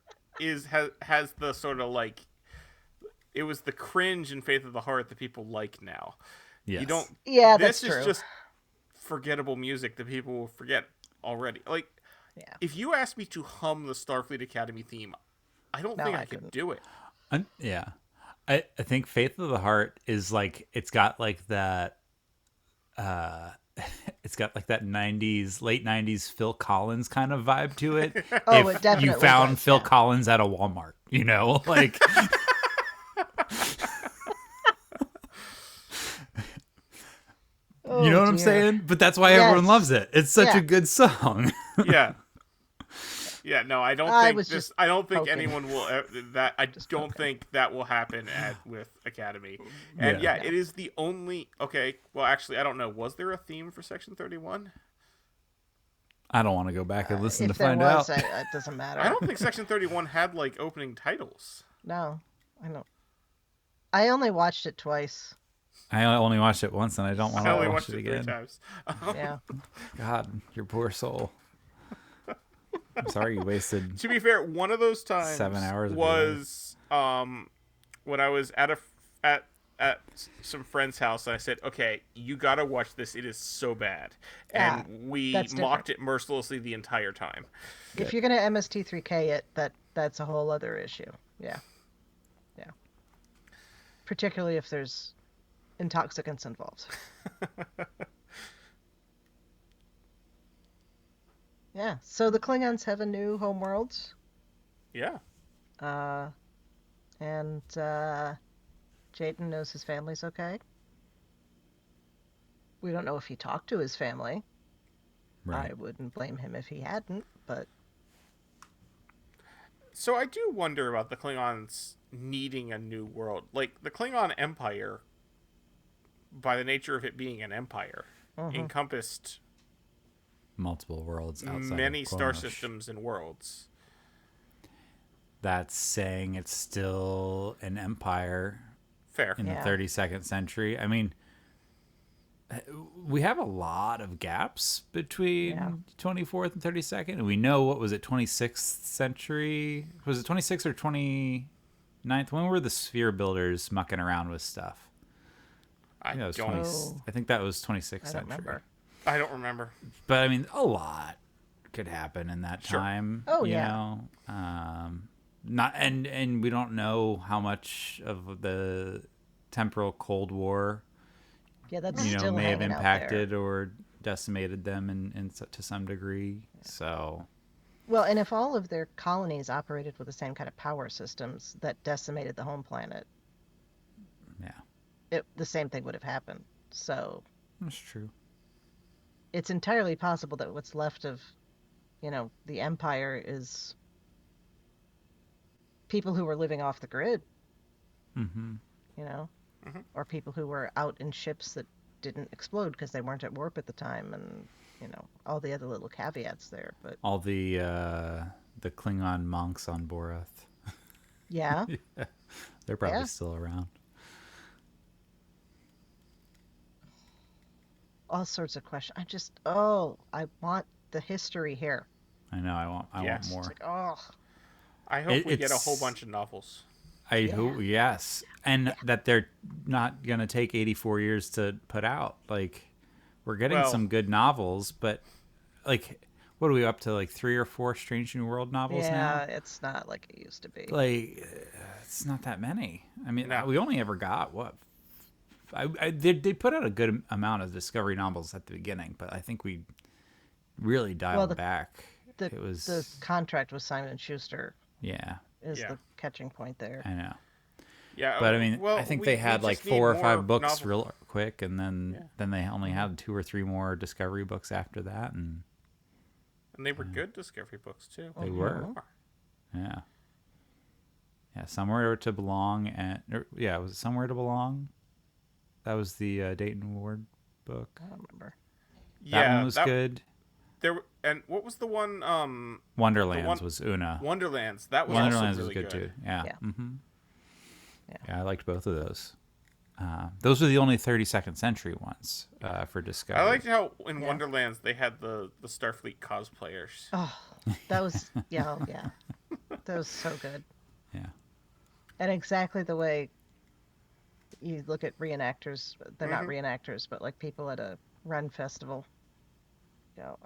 has the sort of like it was the cringe in Faith of the Heart that people like now. Yes. You don't. Yeah, This that's true. is just forgettable music that people will forget already. Like, Yeah. if you asked me to hum the Starfleet Academy theme, I don't No, think I I could couldn't. do it. Yeah. I think Faith of the Heart is like it's got like that it's got like that 90s late 90s Phil Collins kind of vibe to it. Oh, if it definitely you found does, Phil yeah. Collins at a Walmart, you know, like Oh, you know what I'm dear. saying? But that's why Yes. everyone loves it. It's such Yeah. a good song. Yeah. Yeah, no, I don't I think was this. just I don't think poking. anyone will. That I Just don't poking. think that will happen with Academy. And yeah, it is the only. Okay, well, actually, I don't know. Was there a theme for Section 31? I don't want to go back and listen If to there find was, out. it doesn't matter. I don't think Section 31 had like opening titles. No, I don't. I only watched it twice. I only watched it once and I don't want I to only watch watched it it 3 again. times. Yeah. God, your poor soul. I'm sorry you wasted. To be fair, one of those times 7 hours of your was when I was at some friend's house and I said, "Okay, you got to watch this. It is so bad." Yeah, And we that's mocked it mercilessly the entire time. If you're gonna MST3K it, that's a whole other issue. Yeah. Yeah. Particularly if there's intoxicants involved. Yeah. So the Klingons have a new homeworld. Yeah. And Jaden knows his family's okay. We don't know if he talked to his family. Right. I wouldn't blame him if he hadn't, but So I do wonder about the Klingons needing a new world. Like, the Klingon Empire, by the nature of it being an empire, encompassed Multiple worlds outside many of star Kronos. systems and worlds. That's saying it's still an empire Fair. in Yeah. the 32nd century. I mean, we have a lot of gaps between Yeah. 24th and 32nd. And we know, what was it, 26th century? Was it 26th or 29th? When were the sphere builders mucking around with stuff? I think that was don't, 20, Oh. I think that was 26th I don't century. remember. I don't remember. But I mean, a lot could happen in that Sure. time. Oh, you yeah. know? Not and we don't know how much of the temporal Cold War, yeah, that's you know, still may have hanging out impacted there. or decimated them to some degree. So Well, and if all of their colonies operated with the same kind of power systems that decimated the home planet, yeah, the same thing would have happened. So that's true. it's entirely possible that what's left of, the Empire is people who were living off the grid, Mm-hmm. or people who were out in ships that didn't explode because they weren't at warp at the time, and all the other little caveats there. But All the Klingon monks on Borath, yeah, they're probably Yeah. still around. all sorts of questions. I want the history here. I know. I Yes. want more. It's like, oh, I hope we get a whole It's- bunch of novels. I hope, yes, and that they're not gonna take 84 years to put out. Like, we're getting Well- some good novels, but like, what are we up to? Like 3 or 4 Strange New World novels now? Yeah, it's not like it used to be. Like, it's not that many. I mean, No. we only ever got what? They put out a good amount of Discovery novels at the beginning, but I think we really dialed back. The contract with Simon and Schuster Yeah, is Yeah. the catching point there. I know. Yeah, But I mean, well, I think we they had like just need 4 or more 5 books novels. real quick, and then they only had 2 or 3 more Discovery books after that, and And they were good Discovery books too. they were. Yeah. Yeah, Somewhere to Belong, was it Somewhere to Belong? That was the Dayton Ward book. I don't remember. That one was good. And what was the one? Wonderlands was Una. Wonderlands. That was Wonderlands also was really good too. Yeah. Yeah. Mm-hmm. Yeah. Yeah, I liked both of those. Those were the only 32nd century ones for Discovery. I liked how in Wonderlands they had the Starfleet cosplayers. Oh, that was yeah. That was so good. Yeah. And exactly the way you look at reenactors. They're not reenactors, but like people at a run festival.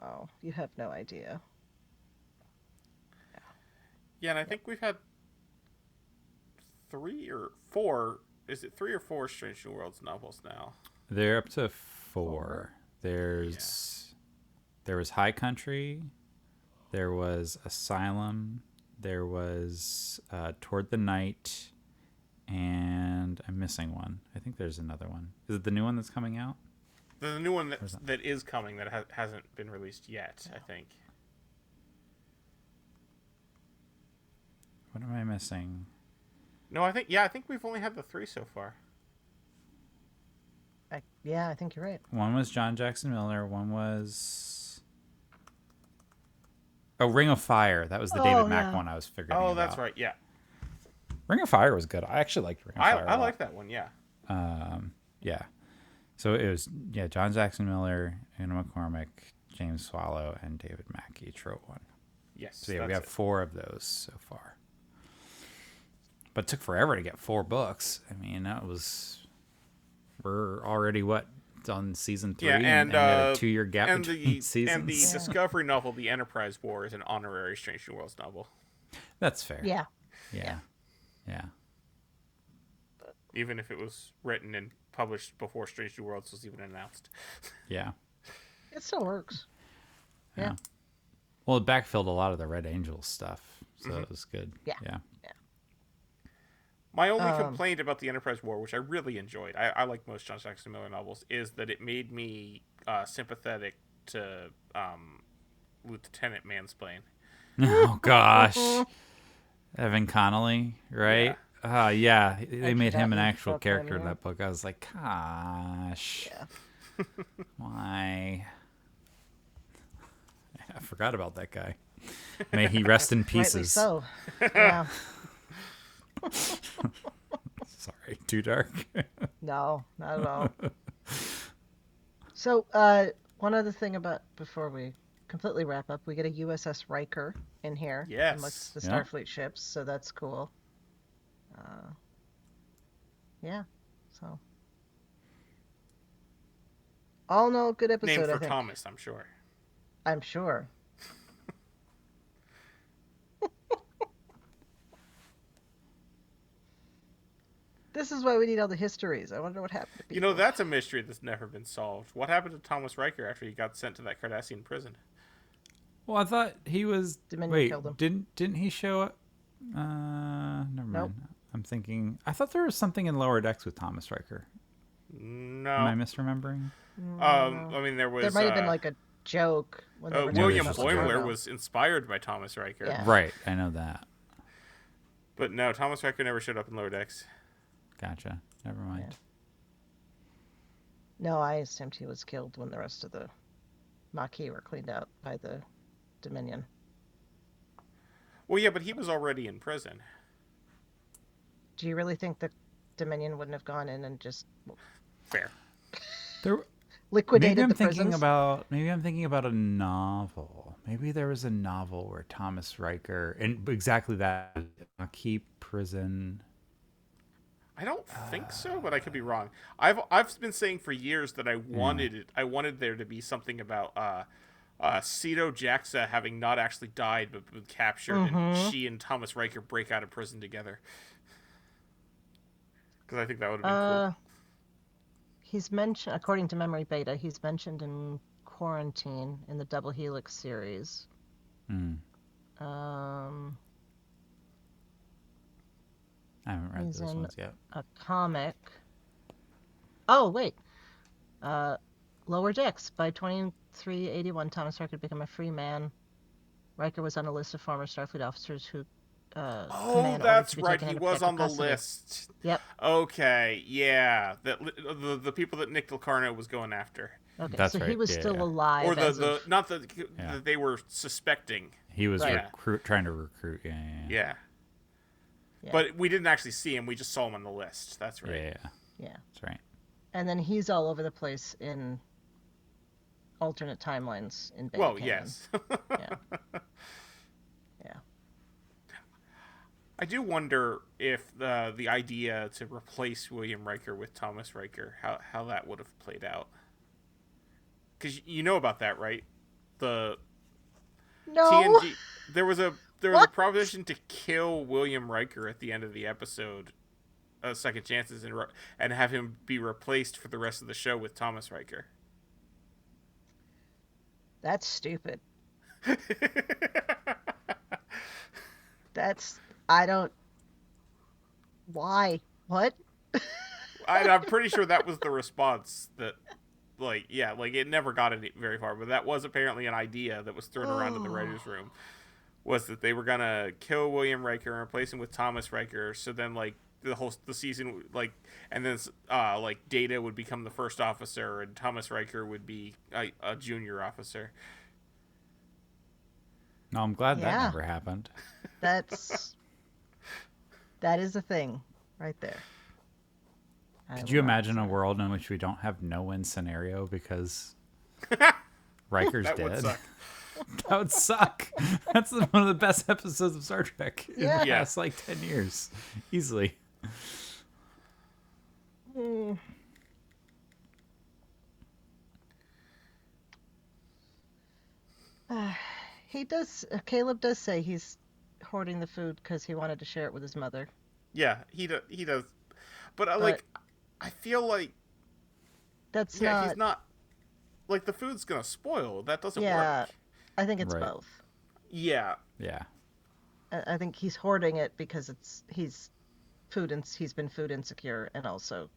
Oh, you have no idea. Yeah, and I think we've had 3 or 4. Is it 3 or 4 Strange New Worlds novels now? They're up to 4. There was High Country. There was Asylum. There was Toward the Night. And I'm missing one. I think there's another one. Is it the new one that's coming out? The new one that is coming that hasn't been released yet, I think. What am I missing? No, I think we've only had the 3 so far. I think you're right. One was John Jackson Miller. One was Ring of Fire. That was the David Mack one I was figuring out. Oh, that's right. Yeah, Ring of Fire was good. I actually liked Ring of Fire. I like that one. Yeah. Yeah. So it was John Jackson Miller, Una McCormick, James Swallow, and David Mack each wrote one. Yes. So we have 4 of those so far. But it took forever to get 4 books. I mean, we're already on season 3, and we had a 2-year gap between seasons. And the Discovery novel, The Enterprise War, is an honorary Strange New Worlds novel. That's fair. Yeah. Yeah. Even if it was written and published before Strange New Worlds was even announced. Yeah. It still works. Yeah. Well, it backfilled a lot of the Red Angel stuff, so it was good. Yeah. My only complaint about the Enterprise War, which I really enjoyed, I like most John Jackson Miller novels, is that it made me sympathetic to Lieutenant Mansplain. Oh, gosh. Evan Connolly, right? Yeah. They made him an actual character in that book. I was like, gosh. Yeah. Why? I forgot about that guy. May he rest in Rightly pieces. so. Yeah. Sorry, too dark. No, not at all. So, one other thing before we completely wrap up, we get a USS Riker in here. Yes. Amongst the Yeah. Starfleet ships, so that's cool. Yeah, so. All in all, good episode, Named I for think. Thomas, I'm sure. I'm sure. This is why we need all the histories. I wonder what happened to people. You know, that's a mystery that's never been solved. What happened to Thomas Riker after he got sent to that Cardassian prison? Well, I thought he was. Dominion killed him. Didn't he show up? Never mind. Nope. I'm thinking. I thought there was something in Lower Decks with Thomas Riker. No. Am I misremembering? I mean, there was... There might have been like a joke. When they were William just Boimler joke. was inspired by Thomas Riker. Yeah. Right, I know that. But no, Thomas Riker never showed up in Lower Decks. Gotcha. Never mind. No, I assumed he was killed when the rest of the Maquis were cleaned out by the Dominion. Well, yeah, but he was already in prison. Do you really think the Dominion wouldn't have gone in and just Fair. There, liquidated maybe I'm the thinking prisons? maybe I'm thinking about a novel. Maybe there was a novel where Thomas Riker and exactly that Maquis prison. I don't think so, but I could be wrong. I've been saying for years that I wanted there to be something about Sito Jaxa having not actually died but been captured, and she and Thomas Riker break out of prison together. Because I think that would have been cool. He's mentioned, according to Memory Beta, he's mentioned in Quarantine in the Double Helix series. I haven't read He's those in ones yet. a comic. Oh, wait. Lower Decks by 2381. Thomas Riker became a free man. Riker was on a list of former Starfleet officers who. That's right. He was on the list. Yep. Okay. Yeah. The people that Nick Locarno was going after. Okay. That's so right. he was still alive. Or that they were suspecting. He was Right. trying to recruit. Yeah. But we didn't actually see him. We just saw him on the list. That's right. Yeah. That's right. And then he's all over the place in alternate timelines in Beta Well, canon. yes. Yeah. I do wonder if the idea to replace William Riker with Thomas Riker, how that would have played out. Because you know about that, right? The No. TNG. There was a proposition to kill William Riker at the end of the episode, Second Chances, and have him be replaced for the rest of the show with Thomas Riker. That's stupid. Why? What? I'm pretty sure that was the response that, it never got very far, but that was apparently an idea that was thrown around in the writer's room, was that they were gonna kill William Riker and replace him with Thomas Riker, so then, the season, and then, Data would become the first officer, and Thomas Riker would be a junior officer. No, I'm glad that never happened. That is a thing right there. Could you imagine a world in which we don't have no-win scenario because Riker's That dead? would suck. That would suck. That's one of the best episodes of Star Trek in the Yeah. past 10 years. Easily. Caleb does say he's hoarding the food because he wanted to share it with his mother. Yeah, he does. But I feel like that's he's not, the food's gonna spoil. That doesn't work. I think it's Right. both. Yeah. Yeah. I think he's hoarding it because he's been food insecure, and also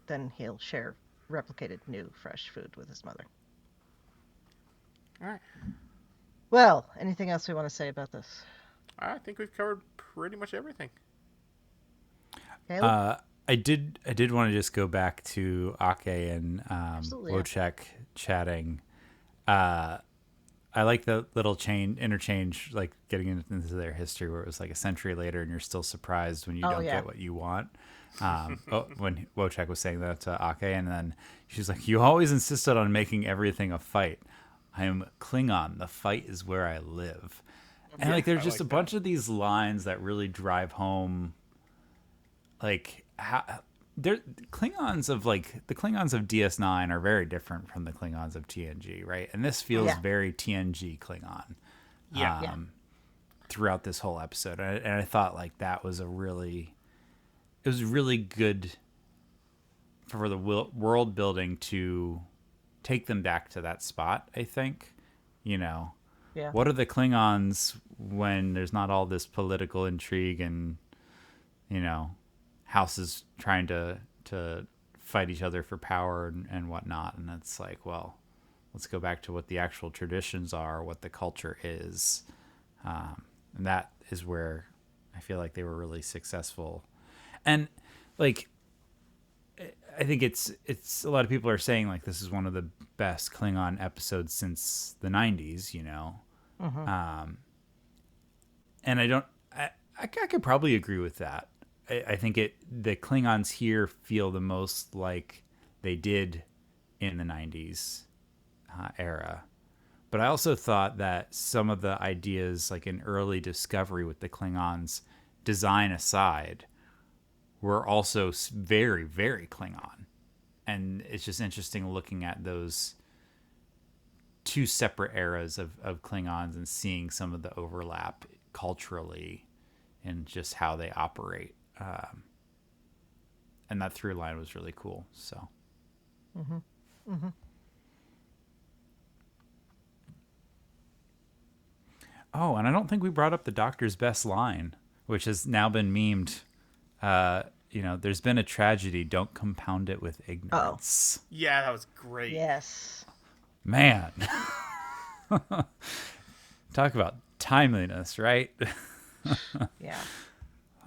then he'll share replicated new fresh food with his mother. All right. Well, anything else we want to say about this? I think we've covered pretty much everything. Caleb? I did want to just go back to Ake and Absolutely, Wojciech chatting. I like the little interchange, getting into their history where it was a century later and you're still surprised when you don't get what you want. When Wojciech was saying that to Ake, and then she's like, "You always insisted on making everything a fight. I am Klingon. The fight is where I live." And there's just a bunch of these lines that really drive home, how the Klingons of DS9 are very different from the Klingons of TNG, right? And this feels very TNG Klingon. Throughout this whole episode, and I thought that was really good for the world building to take them back to that spot. I think, what are the Klingons when there's not all this political intrigue and houses trying to fight each other for power and whatnot? And it's let's go back to what the actual traditions are, what the culture is, and that is where I feel like they were really successful. And I think it's a lot of people are saying this is one of the best Klingon episodes since the 90s, and I could probably agree with that. I think the Klingons here feel the most like they did in the 90s era. But I also thought that some of the ideas, in early Discovery with the Klingons, design aside, were also very, very Klingon. And it's just interesting looking at those two separate eras of Klingons and seeing some of the overlap culturally and just how they operate. And that through line was really cool. So. Mm-hmm. Mm-hmm. Oh, and I don't think we brought up the Doctor's best line, which has now been memed. There's been a tragedy. Don't compound it with ignorance. Yeah, that was great. Yes. Man. Talk about timeliness, right? Yeah.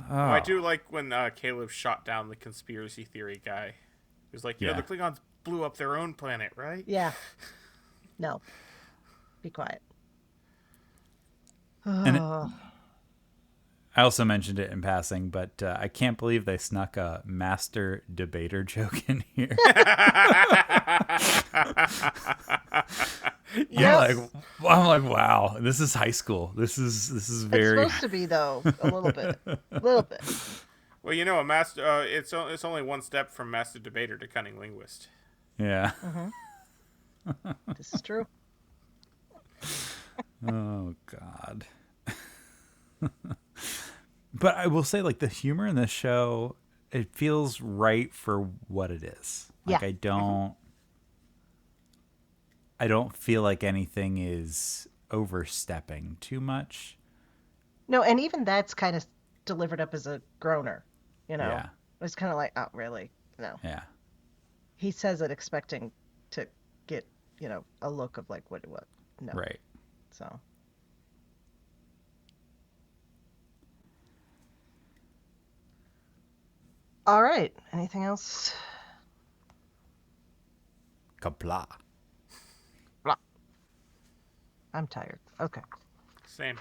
Oh. I do like when Caleb shot down the conspiracy theory guy. He was like, the Klingons blew up their own planet, right? Yeah. No. Be quiet. And I also mentioned it in passing, but I can't believe they snuck a master debater joke in here. I'm like, wow, this is high school. This is very. It's supposed to be though, a little bit. Well, a master. It's only one step from master debater to cunning linguist. Yeah. Mm-hmm. This is true. Oh God. But I will say, like, the humor in this show, it feels right for what it is. Like, yeah. I don't feel like anything is overstepping too much. No, and even that's kind of delivered up as a groaner, Yeah. It's kind of like, oh, really? No. Yeah. He says it expecting to get, a look of like, what? No. Right. So. All right. Anything else? Kapla. Blah. I'm tired. Okay. Same.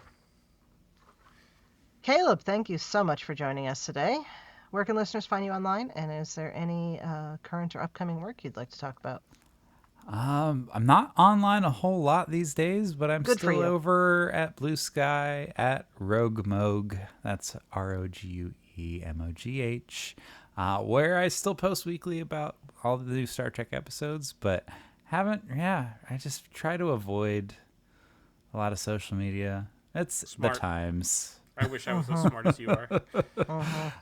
Caleb, thank you so much for joining us today. Where can listeners find you online? And is there any current or upcoming work you'd like to talk about? I'm not online a whole lot these days, but I'm Good for still you. over at Blue Sky at Rogue Mogue. That's ROGUEMOGH, where I still post weekly about all the new Star Trek episodes, but I just try to avoid a lot of social media. It's Smart. the times. I wish I was as smart as you are.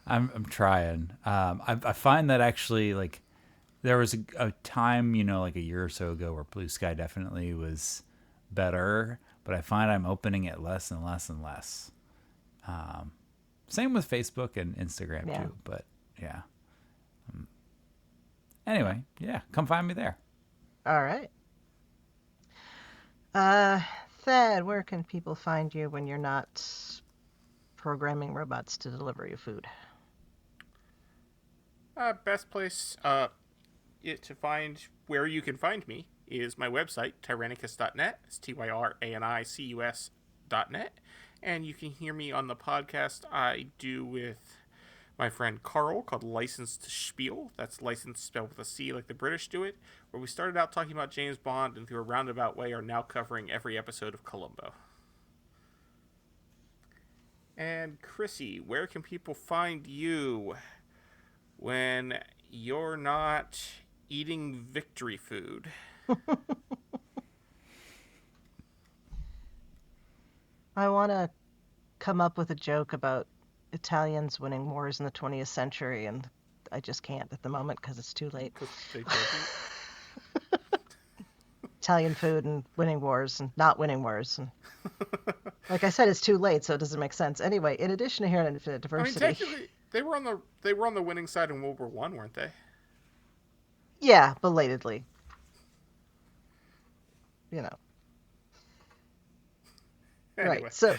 I'm trying. I find that actually, like, there was a time, like a year or so ago where Blue Sky definitely was better, but I find I'm opening it less and less and less. Same with Facebook and Instagram too, but yeah. Anyway, come find me there. All right. Thad, where can people find you when you're not programming robots to deliver you food? Best place to find where you can find me is my website, tyrannicus.net. It's tyranicus.net. And you can hear me on the podcast I do with my friend Carl called License to Spiel. That's license spelled with a C like the British do it, where we started out talking about James Bond and through a roundabout way are now covering every episode of Columbo. And Chrissy, where can people find you when you're not eating victory food? I want to come up with a joke about Italians winning wars in the 20th century, and I just can't at the moment because it's too late. Italian food and winning wars and not winning wars. And like I said, it's too late, so it doesn't make sense. Anyway, in addition to here on Infinite Diversity... I mean, technically, they were on the winning side in World War I, weren't they? Yeah, belatedly. Anyway. Right, so...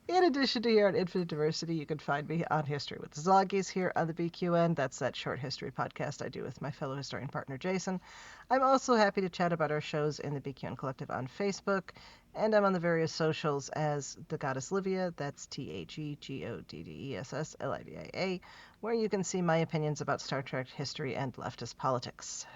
In addition to here on Infinite Diversity, you can find me on History with the Zoggies here on the BQN. That's that short history podcast I do with my fellow historian partner, Jason. I'm also happy to chat about our shows in the BQN Collective on Facebook, and I'm on the various socials as The Goddess Livia, that's TheGoddessLivia, where you can see my opinions about Star Trek history and leftist politics.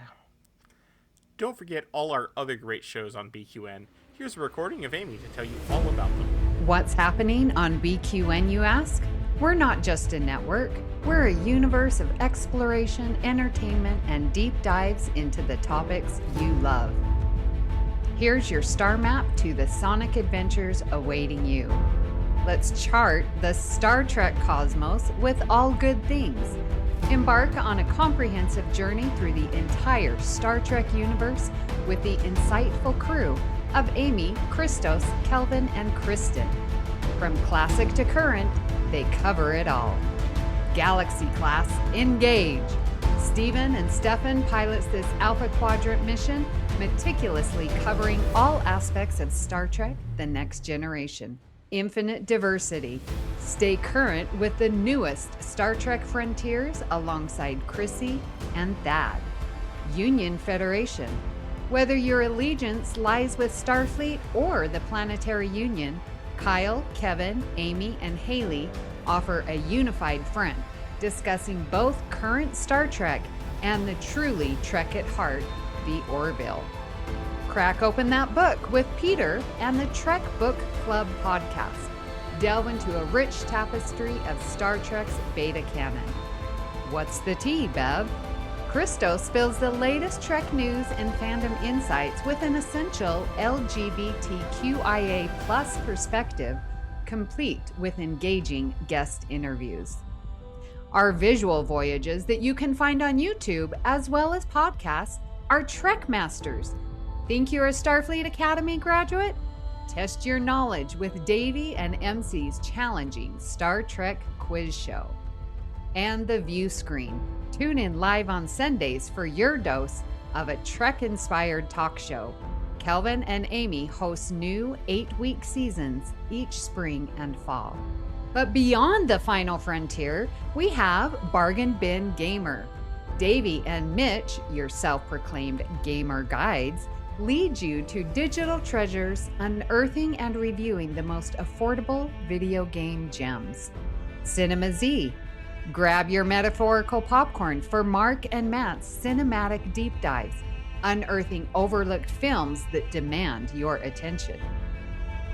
Don't forget all our other great shows on BQN. Here's a recording of Amy to tell you all about them. What's happening on BQN, you ask? We're not just a network. We're a universe of exploration, entertainment, and deep dives into the topics you love. Here's your star map to the sonic adventures awaiting you. Let's chart the Star Trek cosmos with all good things. Embark on a comprehensive journey through the entire Star Trek universe with the insightful crew of Amy, Christos, Kelvin, and Kristen. From classic to current, they cover it all. Galaxy class, engage! Stephen and Stefan pilots this Alpha Quadrant mission, meticulously covering all aspects of Star Trek: The Next Generation. Infinite diversity. Stay current with the newest Star Trek frontiers alongside Chrissie and Thad. Union Federation. Whether your allegiance lies with Starfleet or the Planetary Union, Kyle, Kevin, Amy, and Haley offer a unified front, discussing both current Star Trek and the truly Trek at heart, the Orville. Crack open that book with Peter and the Trek Book Club podcast. Delve into a rich tapestry of Star Trek's beta canon. What's the tea, Bev? Christo spills the latest Trek news and fandom insights with an essential LGBTQIA+ perspective, complete with engaging guest interviews. Our visual voyages that you can find on YouTube as well as podcasts are Trek Masters. Think you're a Starfleet Academy graduate? Test your knowledge with Davey and MC's challenging Star Trek quiz show. And the View Screen. Tune in live on Sundays for your dose of a Trek-inspired talk show. Kelvin and Amy host new 8-week seasons each spring and fall. But beyond the final frontier, we have Bargain Bin Gamer. Davey and Mitch, your self-proclaimed gamer guides, lead you to digital treasures, unearthing and reviewing the most affordable video game gems. Cinema Z. Grab your metaphorical popcorn for Mark and Matt's cinematic deep dives, unearthing overlooked films that demand your attention.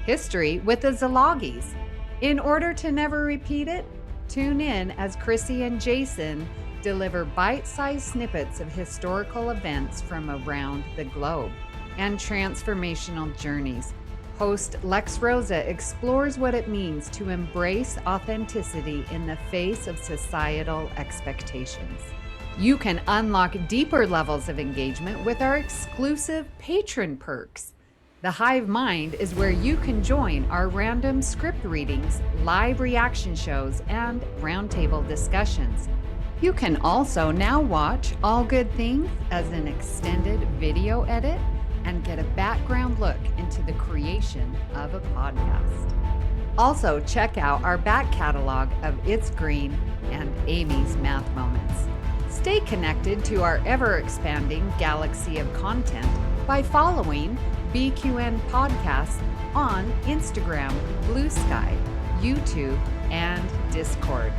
History with the Szilagys. In order to never repeat it, tune in as Chrissie and Jason deliver bite-sized snippets of historical events from around the globe and transformational journeys. Host Lex Rosa explores what it means to embrace authenticity in the face of societal expectations. You can unlock deeper levels of engagement with our exclusive patron perks. The Hive Mind is where you can join our random script readings, live reaction shows, and roundtable discussions. You can also now watch All Good Things as an extended video edit and get a background look into the creation of a podcast. Also, check out our back catalog of It's Green and Amy's Math Moments. Stay connected to our ever-expanding galaxy of content by following BQN Podcasts on Instagram, Blue Sky, YouTube, and Discord.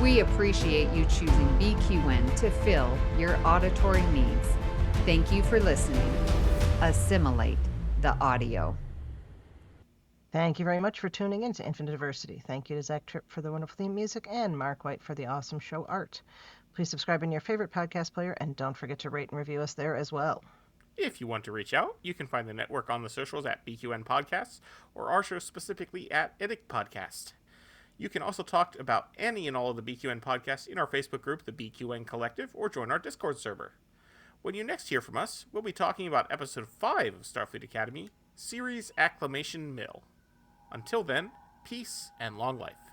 We appreciate you choosing BQN to fill your auditory needs. Thank you for listening. Assimilate the audio. Thank you very much for tuning in to Infinite Diversity. Thank you to Zach Tripp for the wonderful theme music and Mark White for the awesome show art. Please subscribe in your favorite podcast player and don't forget to rate and review us there as well. If you want to reach out, you can find the network on the socials at BQN Podcasts or our show specifically at Edic Podcast. You can also talk about any and all of the BQN podcasts in our Facebook group, the BQN Collective, or join our Discord server. When you next hear from us, we'll be talking about Episode 5 of Starfleet Academy, Series Acclamation Mill. Until then, peace and long life.